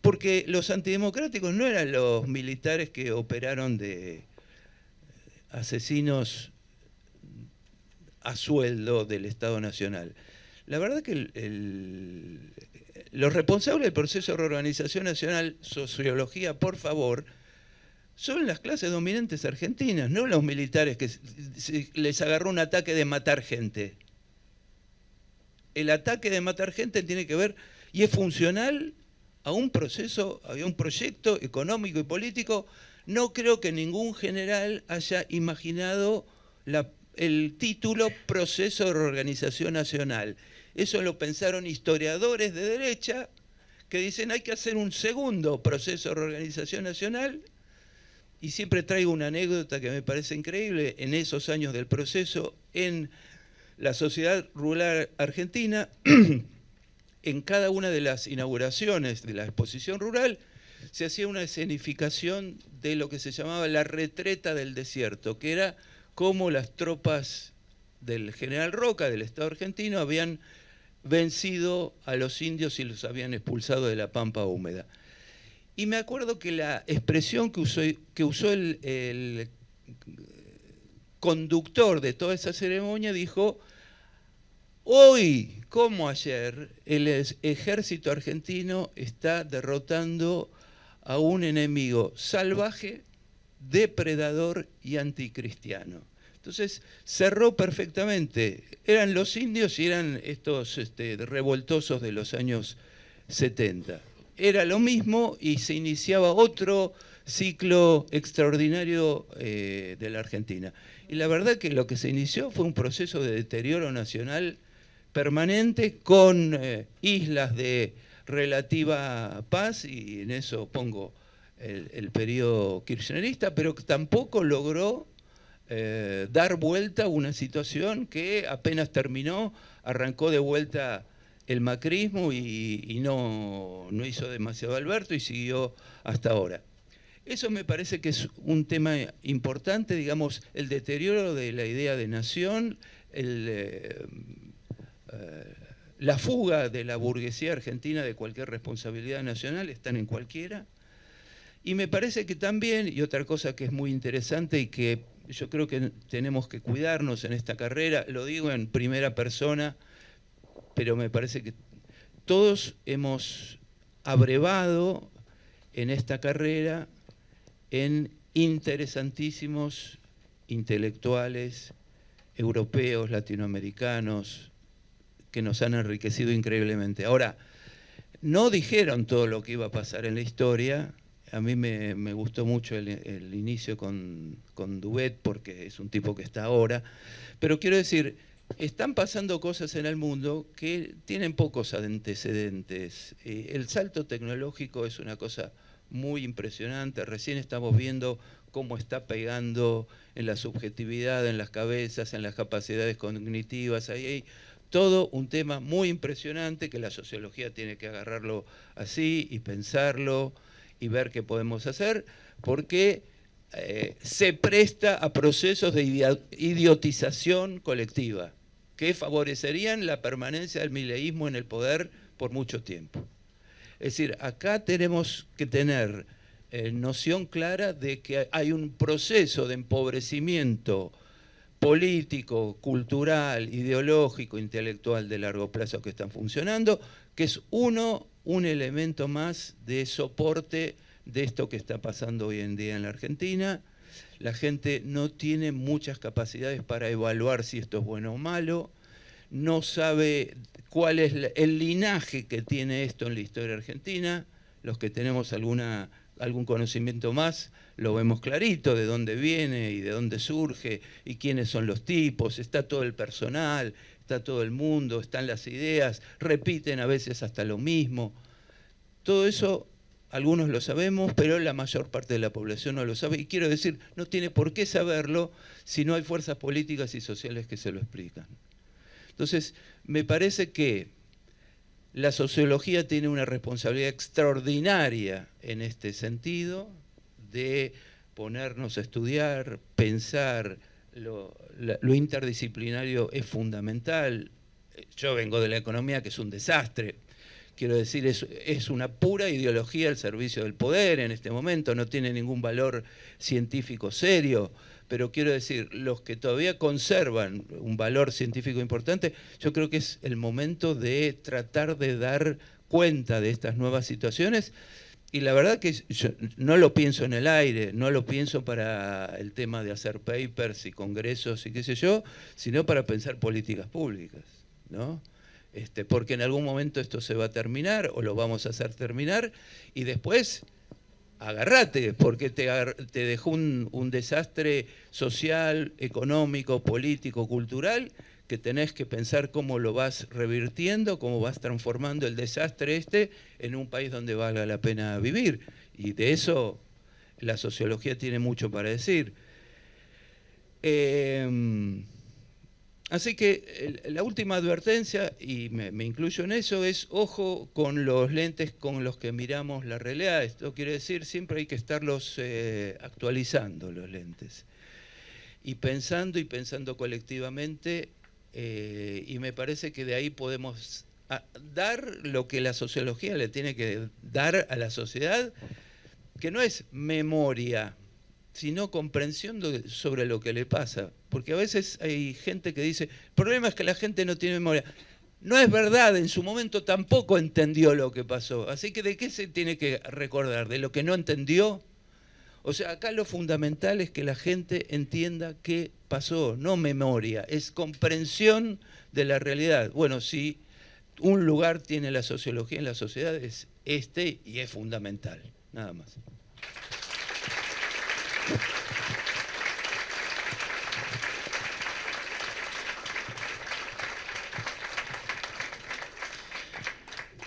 Porque los antidemocráticos no eran los militares que operaron de asesinos a sueldo del Estado Nacional. La verdad que los responsables del proceso de reorganización nacional, sociología, por favor, son las clases dominantes argentinas, no los militares que les agarró un ataque de matar gente. El ataque de matar gente tiene que ver y es funcional a un proceso, a un proyecto económico y político. No creo que ningún general haya imaginado el título Proceso de Reorganización Nacional. Eso lo pensaron historiadores de derecha que dicen hay que hacer un segundo proceso de reorganización nacional. Y siempre traigo una anécdota que me parece increíble. En esos años del proceso, en la sociedad rural argentina, en cada una de las inauguraciones de la exposición rural, se hacía una escenificación de lo que se llamaba la retreta del desierto, que era cómo las tropas del general Roca, del Estado argentino, habían vencido a los indios y los habían expulsado de la pampa húmeda. Y me acuerdo que la expresión que usó el conductor de toda esa ceremonia dijo: hoy, como ayer, el ejército argentino está derrotando a un enemigo salvaje, depredador y anticristiano. Entonces cerró perfectamente. Eran los indios y eran estos revoltosos de los años 70. Era lo mismo y se iniciaba otro ciclo extraordinario de la Argentina. Y la verdad que lo que se inició fue un proceso de deterioro nacional permanente con islas de relativa paz, y en eso pongo el periodo kirchnerista, pero que tampoco logró dar vuelta a una situación que apenas terminó, arrancó de vuelta el macrismo y no hizo demasiado Alberto y siguió hasta ahora. Eso me parece que es un tema importante, digamos, el deterioro de la idea de nación, la fuga de la burguesía argentina de cualquier responsabilidad nacional, están en cualquiera. Y me parece que también, y otra cosa que es muy interesante y que yo creo que tenemos que cuidarnos en esta carrera, lo digo en primera persona, pero me parece que todos hemos abrevado en esta carrera en interesantísimos intelectuales europeos, latinoamericanos, que nos han enriquecido increíblemente. Ahora, no dijeron todo lo que iba a pasar en la historia. A mí me gustó mucho el inicio con Duvet, porque es un tipo que está ahora. Pero quiero decir, están pasando cosas en el mundo que tienen pocos antecedentes. El salto tecnológico es una cosa muy impresionante. Recién estamos viendo cómo está pegando en la subjetividad, en las cabezas, en las capacidades cognitivas. Ahí hay todo un tema muy impresionante que la sociología tiene que agarrarlo así y pensarlo y ver qué podemos hacer, porque se presta a procesos de idiotización colectiva que favorecerían la permanencia del mileísmo en el poder por mucho tiempo. Es decir, acá tenemos que tener noción clara de que hay un proceso de empobrecimiento político, cultural, ideológico, intelectual de largo plazo que están funcionando, que es un elemento más de soporte de esto que está pasando hoy en día en la Argentina. La gente no tiene muchas capacidades para evaluar si esto es bueno o malo, no sabe cuál es el linaje que tiene esto en la historia argentina. Los que tenemos algún conocimiento más lo vemos clarito, de dónde viene y de dónde surge y quiénes son los tipos. Está todo el personal, está todo el mundo, están las ideas, repiten a veces hasta lo mismo. Todo eso algunos lo sabemos, pero la mayor parte de la población no lo sabe. Y quiero decir, no tiene por qué saberlo si no hay fuerzas políticas y sociales que se lo explican. Entonces, me parece que la sociología tiene una responsabilidad extraordinaria en este sentido de ponernos a estudiar, pensar. Lo interdisciplinario es fundamental. Yo vengo de la economía, que es un desastre. Quiero decir, es una pura ideología al servicio del poder en este momento, no tiene ningún valor científico serio. Pero quiero decir, los que todavía conservan un valor científico importante, yo creo que es el momento de tratar de dar cuenta de estas nuevas situaciones. Y la verdad que yo no lo pienso en el aire, no lo pienso para el tema de hacer papers y congresos y qué sé yo, sino para pensar políticas públicas, ¿no? Porque en algún momento esto se va a terminar o lo vamos a hacer terminar y después agarrate, porque te dejó un desastre social, económico, político, cultural, que tenés que pensar cómo lo vas revirtiendo, cómo vas transformando el desastre en un país donde valga la pena vivir. Y de eso la sociología tiene mucho para decir. Así que la última advertencia, y me incluyo en eso, es ojo con los lentes con los que miramos la realidad. Esto quiere decir, siempre hay que estarlos actualizando los lentes. Y pensando colectivamente, y me parece que de ahí podemos dar lo que la sociología le tiene que dar a la sociedad, que no es memoria, sino comprensión sobre lo que le pasa. Porque a veces hay gente que dice, el problema es que la gente no tiene memoria. No es verdad, en su momento tampoco entendió lo que pasó. Así que ¿de qué se tiene que recordar? ¿De lo que no entendió? O sea, acá lo fundamental es que la gente entienda qué pasó, no memoria, es comprensión de la realidad. Bueno, si un lugar tiene la sociología en la sociedad es y es fundamental, nada más.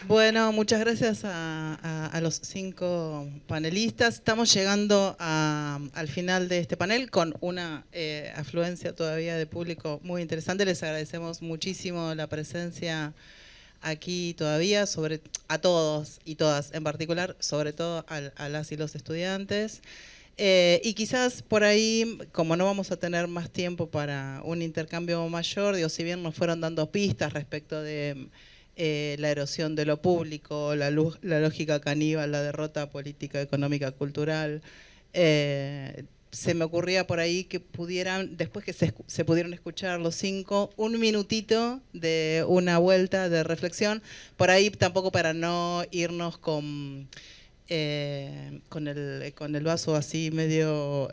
Bueno, muchas gracias a los 5 panelistas. Estamos llegando al final de este panel con una afluencia todavía de público muy interesante. Les agradecemos muchísimo la presencia aquí todavía, a todos y todas, en particular, sobre todo a las y los estudiantes. Y quizás por ahí, como no vamos a tener más tiempo para un intercambio mayor, digo, si bien nos fueron dando pistas respecto de la erosión de lo público, la lógica caníbal, la derrota política, económica, cultural, se me ocurría por ahí que pudieran, después que se pudieron escuchar los 5, un minutito de una vuelta de reflexión, por ahí tampoco para no irnos con el vaso así medio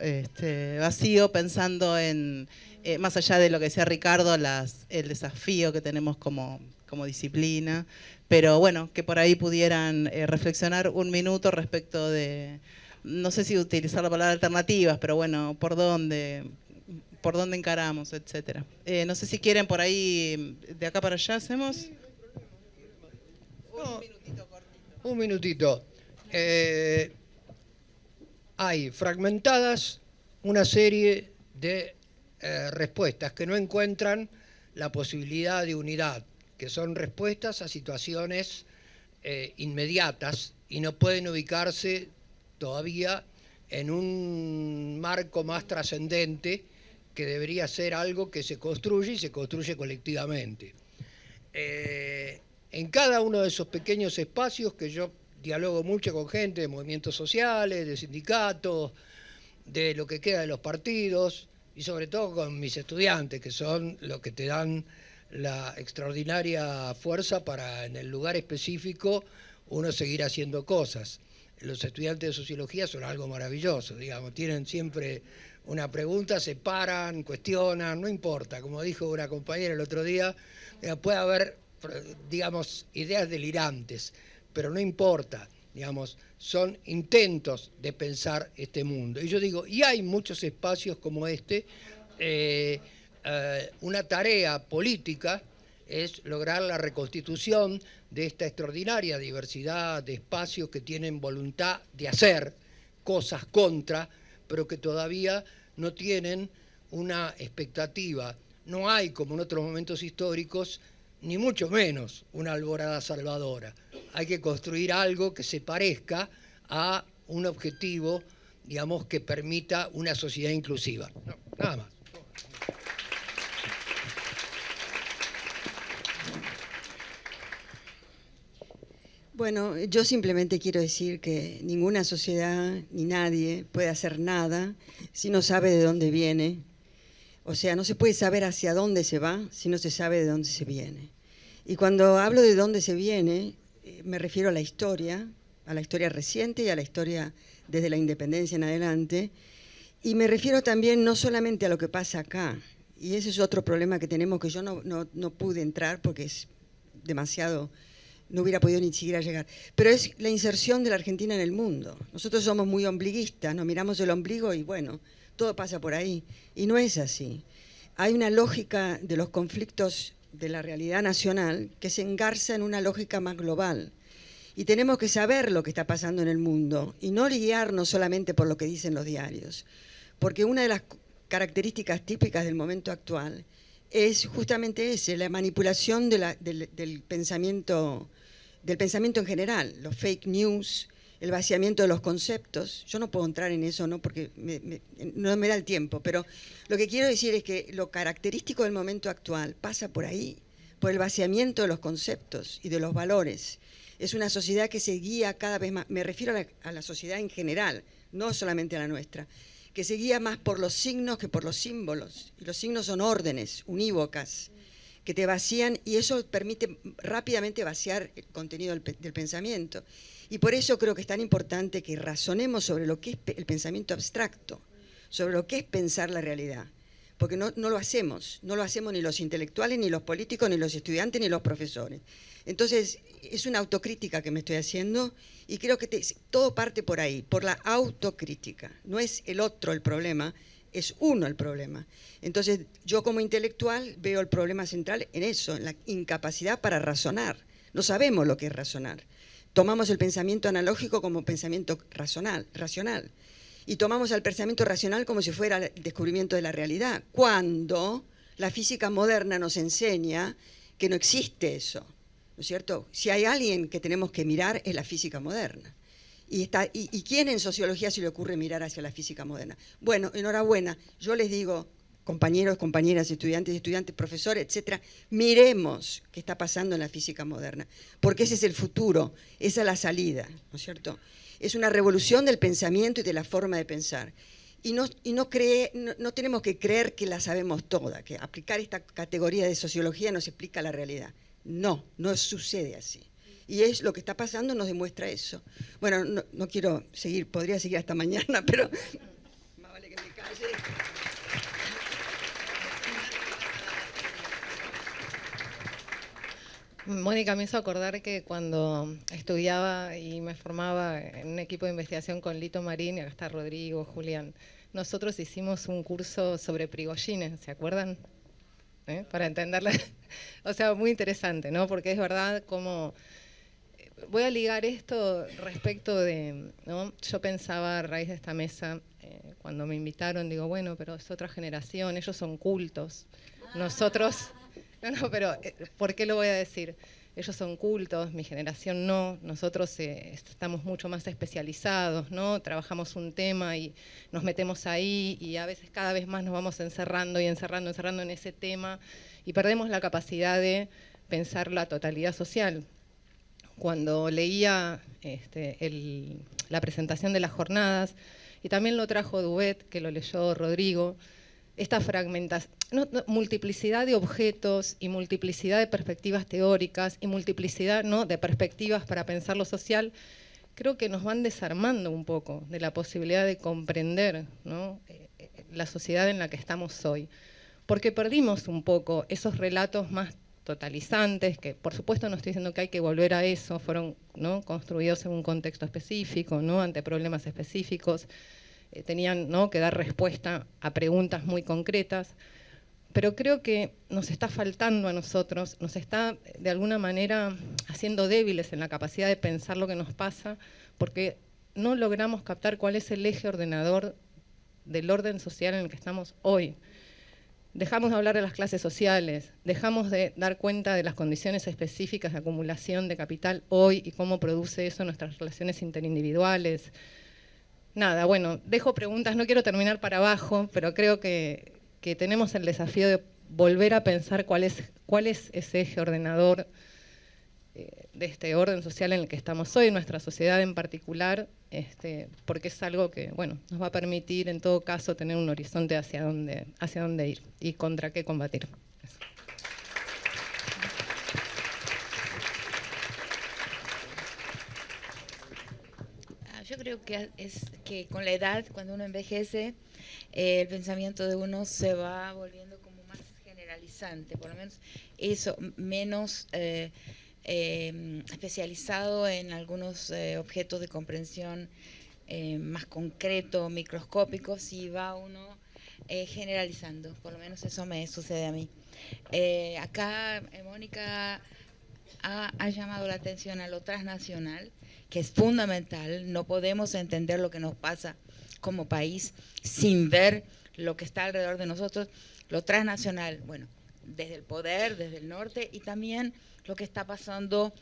vacío, pensando en, más allá de lo que decía Ricardo, el desafío que tenemos como disciplina, pero bueno, que por ahí pudieran reflexionar un minuto respecto de, no sé si utilizar la palabra alternativas, pero bueno, por dónde encaramos, etcétera. No sé si quieren por ahí, de acá para allá hacemos. No, un minutito. Hay fragmentadas una serie de respuestas que no encuentran la posibilidad de unidad, que son respuestas a situaciones inmediatas y no pueden ubicarse todavía en un marco más trascendente que debería ser algo que se construye y se construye colectivamente. En cada uno de esos pequeños espacios que yo dialogo mucho con gente de movimientos sociales, de sindicatos, de lo que queda de los partidos y sobre todo con mis estudiantes, que son los que te dan la extraordinaria fuerza para en el lugar específico uno seguir haciendo cosas. Los estudiantes de sociología son algo maravilloso, digamos, tienen siempre una pregunta, se paran, cuestionan, no importa, como dijo una compañera el otro día, puede haber, digamos, ideas delirantes, pero no importa, digamos, son intentos de pensar este mundo. Y yo digo, y hay muchos espacios como este, una tarea política es lograr la reconstitución de esta extraordinaria diversidad de espacios que tienen voluntad de hacer cosas contra, pero que todavía no tienen una expectativa. No hay, como en otros momentos históricos, ni mucho menos una alborada salvadora. Hay que construir algo que se parezca a un objetivo, digamos, que permita una sociedad inclusiva. No, nada más. Bueno, yo simplemente quiero decir que ninguna sociedad ni nadie puede hacer nada si no sabe de dónde viene. O sea, no se puede saber hacia dónde se va si no se sabe de dónde se viene. Y cuando hablo de dónde se viene, me refiero a la historia reciente y a la historia desde la independencia en adelante. Y me refiero también no solamente a lo que pasa acá, y ese es otro problema que tenemos, que yo no pude entrar porque es demasiado, no hubiera podido ni siquiera llegar, pero es la inserción de la Argentina en el mundo. Nosotros somos muy ombliguistas, nos miramos el ombligo y bueno, todo pasa por ahí, y no es así. Hay una lógica de los conflictos de la realidad nacional que se engarza en una lógica más global. Y tenemos que saber lo que está pasando en el mundo y no guiarnos solamente por lo que dicen los diarios. Porque una de las características típicas del momento actual es justamente la manipulación del pensamiento en general, los fake news, el vaciamiento de los conceptos. Yo no puedo entrar en eso, ¿no? Porque no me da el tiempo, pero lo que quiero decir es que lo característico del momento actual pasa por ahí, por el vaciamiento de los conceptos y de los valores. Es una sociedad que se guía cada vez más, me refiero a la sociedad en general, no solamente a la nuestra, que se guía más por los signos que por los símbolos. Y los signos son órdenes unívocas que te vacían y eso permite rápidamente vaciar el contenido del pensamiento. Y por eso creo que es tan importante que razonemos sobre lo que es el pensamiento abstracto, sobre lo que es pensar la realidad. Porque no lo hacemos ni los intelectuales, ni los políticos, ni los estudiantes, ni los profesores. Entonces, es una autocrítica que me estoy haciendo y creo que todo parte por ahí, por la autocrítica. No es el otro el problema, es uno el problema. Entonces, yo como intelectual veo el problema central en eso, en la incapacidad para razonar. No sabemos lo que es razonar. Tomamos el pensamiento analógico como pensamiento racional. Y tomamos al pensamiento racional como si fuera el descubrimiento de la realidad, cuando la física moderna nos enseña que no existe eso, ¿no es cierto? Si hay alguien que tenemos que mirar es la física moderna. ¿Y quién en sociología se le ocurre mirar hacia la física moderna? Bueno, enhorabuena, yo les digo, compañeros, compañeras, estudiantes, profesores, etcétera, miremos qué está pasando en la física moderna, porque ese es el futuro, esa es la salida, ¿no es cierto? Es una revolución del pensamiento y de la forma de pensar. y no tenemos que creer que la sabemos toda, que aplicar esta categoría de sociología nos explica la realidad. No sucede así. Y es lo que está pasando, nos demuestra eso. Bueno, no quiero seguir, podría seguir hasta mañana, pero más vale que me calle. Mónica me hizo acordar que cuando estudiaba y me formaba en un equipo de investigación con Lito Marín, y acá está Rodrigo, Julián, nosotros hicimos un curso sobre Prigozhin, ¿se acuerdan? Para entenderla. O sea, muy interesante, ¿no? Porque es verdad como... Voy a ligar esto respecto de, ¿no? Yo pensaba a raíz de esta mesa, cuando me invitaron, digo, bueno, pero es otra generación, ellos son cultos. Nosotros, no, pero ¿por qué lo voy a decir? Ellos son cultos, mi generación no, nosotros estamos mucho más especializados, ¿no? Trabajamos un tema y nos metemos ahí y a veces cada vez más nos vamos encerrando en ese tema y perdemos la capacidad de pensar la totalidad social. Cuando leía la presentación de las jornadas, y también lo trajo Dubet, que lo leyó Rodrigo, esta fragmentación, multiplicidad de objetos y multiplicidad de perspectivas teóricas y multiplicidad, ¿no?, de perspectivas para pensar lo social, creo que nos van desarmando un poco de la posibilidad de comprender, ¿no?, la sociedad en la que estamos hoy. Porque perdimos un poco esos relatos más totalizantes, que por supuesto no estoy diciendo que hay que volver a eso, fueron, ¿no?, construidos en un contexto específico, ¿no?, ante problemas específicos, tenían, ¿no?, que dar respuesta a preguntas muy concretas, pero creo que nos está faltando a nosotros, nos está de alguna manera haciendo débiles en la capacidad de pensar lo que nos pasa, porque no logramos captar cuál es el eje ordenador del orden social en el que estamos hoy. Dejamos de hablar de las clases sociales, dejamos de dar cuenta de las condiciones específicas de acumulación de capital hoy y cómo produce eso en nuestras relaciones interindividuales. Nada, bueno, dejo preguntas, no quiero terminar para abajo, pero creo que tenemos el desafío de volver a pensar cuál es ese eje ordenador de este orden social en el que estamos hoy, en nuestra sociedad en particular, porque es algo que, bueno, nos va a permitir en todo caso tener un horizonte hacia dónde ir y contra qué combatir. Yo creo que es que con la edad, cuando uno envejece, el pensamiento de uno se va volviendo como más generalizante, por lo menos eso, menos especializado en algunos objetos de comprensión más concretos, microscópicos, y va uno generalizando, por lo menos eso me sucede a mí. Acá Mónica ha llamado la atención a lo transnacional, que es fundamental. No podemos entender lo que nos pasa como país sin ver lo que está alrededor de nosotros. Lo transnacional, bueno, desde el poder, desde el norte, y también lo que está pasando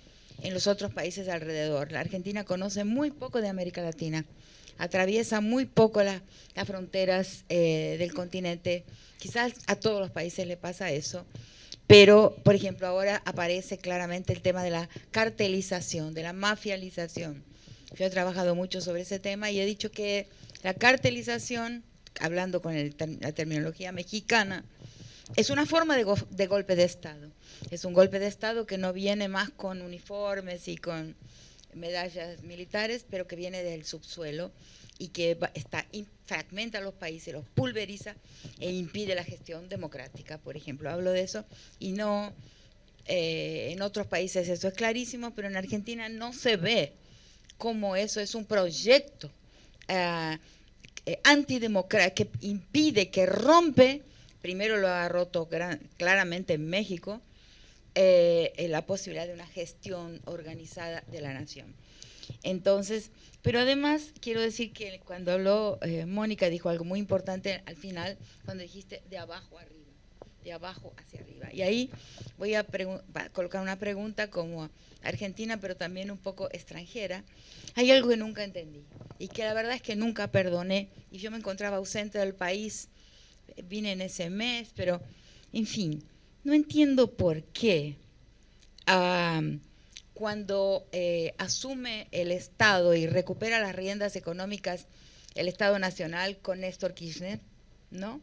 en los otros países alrededor. La Argentina conoce muy poco de América Latina, atraviesa muy poco las fronteras del continente. Quizás a todos los países le pasa eso. Pero, por ejemplo, ahora aparece claramente el tema de la cartelización, de la mafialización. Yo he trabajado mucho sobre ese tema y he dicho que la cartelización, hablando con la terminología mexicana, es una forma de golpe de Estado. Es un golpe de Estado que no viene más con uniformes y con medallas militares, pero que viene del subsuelo y que fragmenta a los países, los pulveriza e impide la gestión democrática, por ejemplo. Hablo de eso y no, en otros países eso es clarísimo, pero en Argentina no se ve cómo eso es un proyecto antidemocrático que impide, que rompe, primero lo ha roto claramente en México, la posibilidad de una gestión organizada de la nación. Entonces, pero además quiero decir que cuando habló Mónica dijo algo muy importante al final, cuando dijiste de abajo arriba, de abajo hacia arriba. Y ahí voy a colocar una pregunta como argentina, pero también un poco extranjera. Hay algo que nunca entendí y que la verdad es que nunca perdoné, y yo me encontraba ausente del país, vine en ese mes, pero en fin, no entiendo por qué cuando asume el Estado y recupera las riendas económicas el Estado Nacional con Néstor Kirchner, ¿no?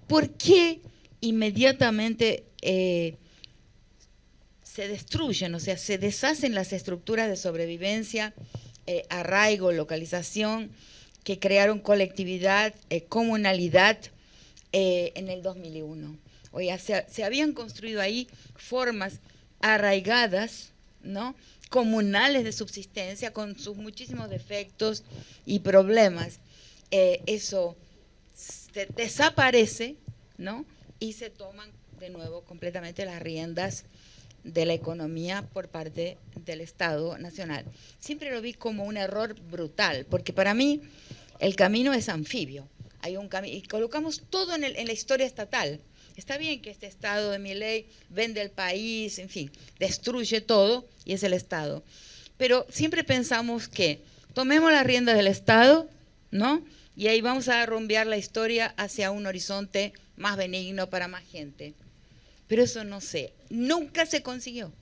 ¿Por qué inmediatamente se destruyen, o sea, se deshacen las estructuras de sobrevivencia, arraigo, localización, que crearon colectividad, comunalidad en el 2001? O sea, se habían construido ahí formas arraigadas, ¿no?, comunales de subsistencia con sus muchísimos defectos y problemas. Eso desaparece, ¿no?, y se toman de nuevo completamente las riendas de la economía por parte del Estado Nacional. Siempre lo vi como un error brutal, porque para mí el camino es anfibio. Hay un camino, y colocamos todo en la historia estatal. Está bien que este Estado de Milei vende el país, en fin, destruye todo y es el Estado. Pero siempre pensamos que tomemos las riendas del Estado, ¿no?, y ahí vamos a rumbear la historia hacia un horizonte más benigno para más gente. Pero eso no sé, nunca se consiguió.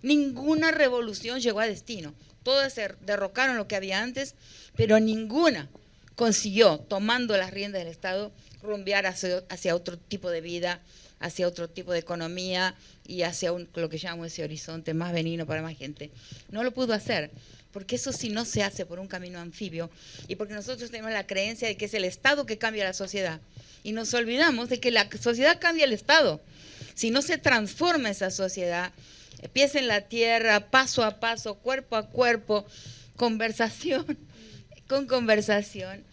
Ninguna revolución llegó a destino. Todas se derrocaron lo que había antes, pero ninguna consiguió, tomando las riendas del Estado, rumbear hacia otro tipo de vida, hacia otro tipo de economía y hacia lo que llamo ese horizonte más benigno para más gente. No lo pudo hacer, porque eso sí no se hace por un camino anfibio y porque nosotros tenemos la creencia de que es el Estado que cambia la sociedad. Y nos olvidamos de que la sociedad cambia el Estado. Si no se transforma esa sociedad, pies en la tierra, paso a paso, cuerpo a cuerpo, conversación con conversación,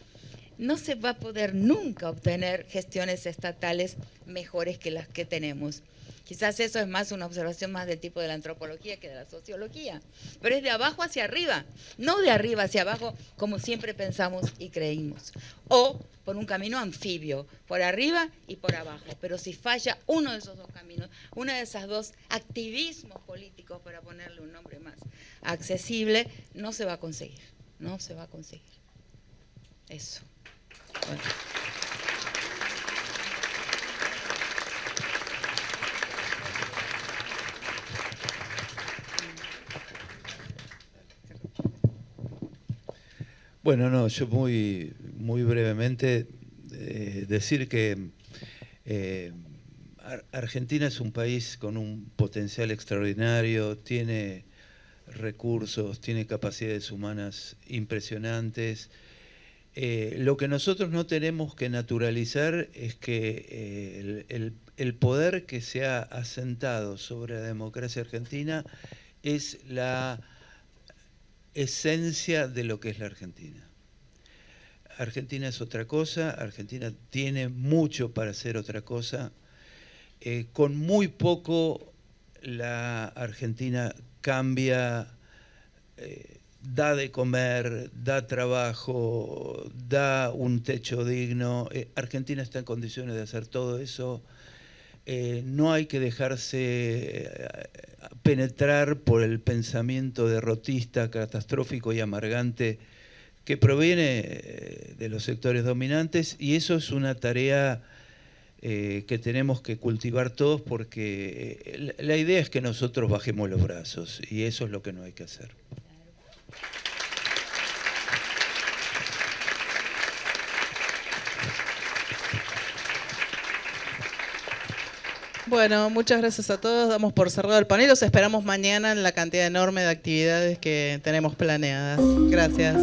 no se va a poder nunca obtener gestiones estatales mejores que las que tenemos. Quizás eso es más una observación más del tipo de la antropología que de la sociología, pero es de abajo hacia arriba, no de arriba hacia abajo como siempre pensamos y creímos, o por un camino anfibio, por arriba y por abajo. Pero si falla uno de esos dos caminos, uno de esos dos activismos políticos, para ponerle un nombre más accesible, no se va a conseguir, no se va a conseguir. Eso. Bueno. Bueno, no, yo muy brevemente decir que Argentina es un país con un potencial extraordinario, tiene recursos, tiene capacidades humanas impresionantes. Lo que nosotros no tenemos que naturalizar es que el poder que se ha asentado sobre la democracia argentina es la esencia de lo que es la Argentina. Argentina es otra cosa, Argentina tiene mucho para hacer otra cosa. Con muy poco la Argentina cambia, da de comer, da trabajo, da un techo digno. Argentina está en condiciones de hacer todo eso. No hay que dejarse penetrar por el pensamiento derrotista, catastrófico y amargante que proviene de los sectores dominantes, y eso es una tarea que tenemos que cultivar todos, porque la idea es que nosotros bajemos los brazos, y eso es lo que no hay que hacer. Bueno, muchas gracias a todos. Damos por cerrado el panel. Los esperamos mañana en la cantidad enorme de actividades que tenemos planeadas. Gracias.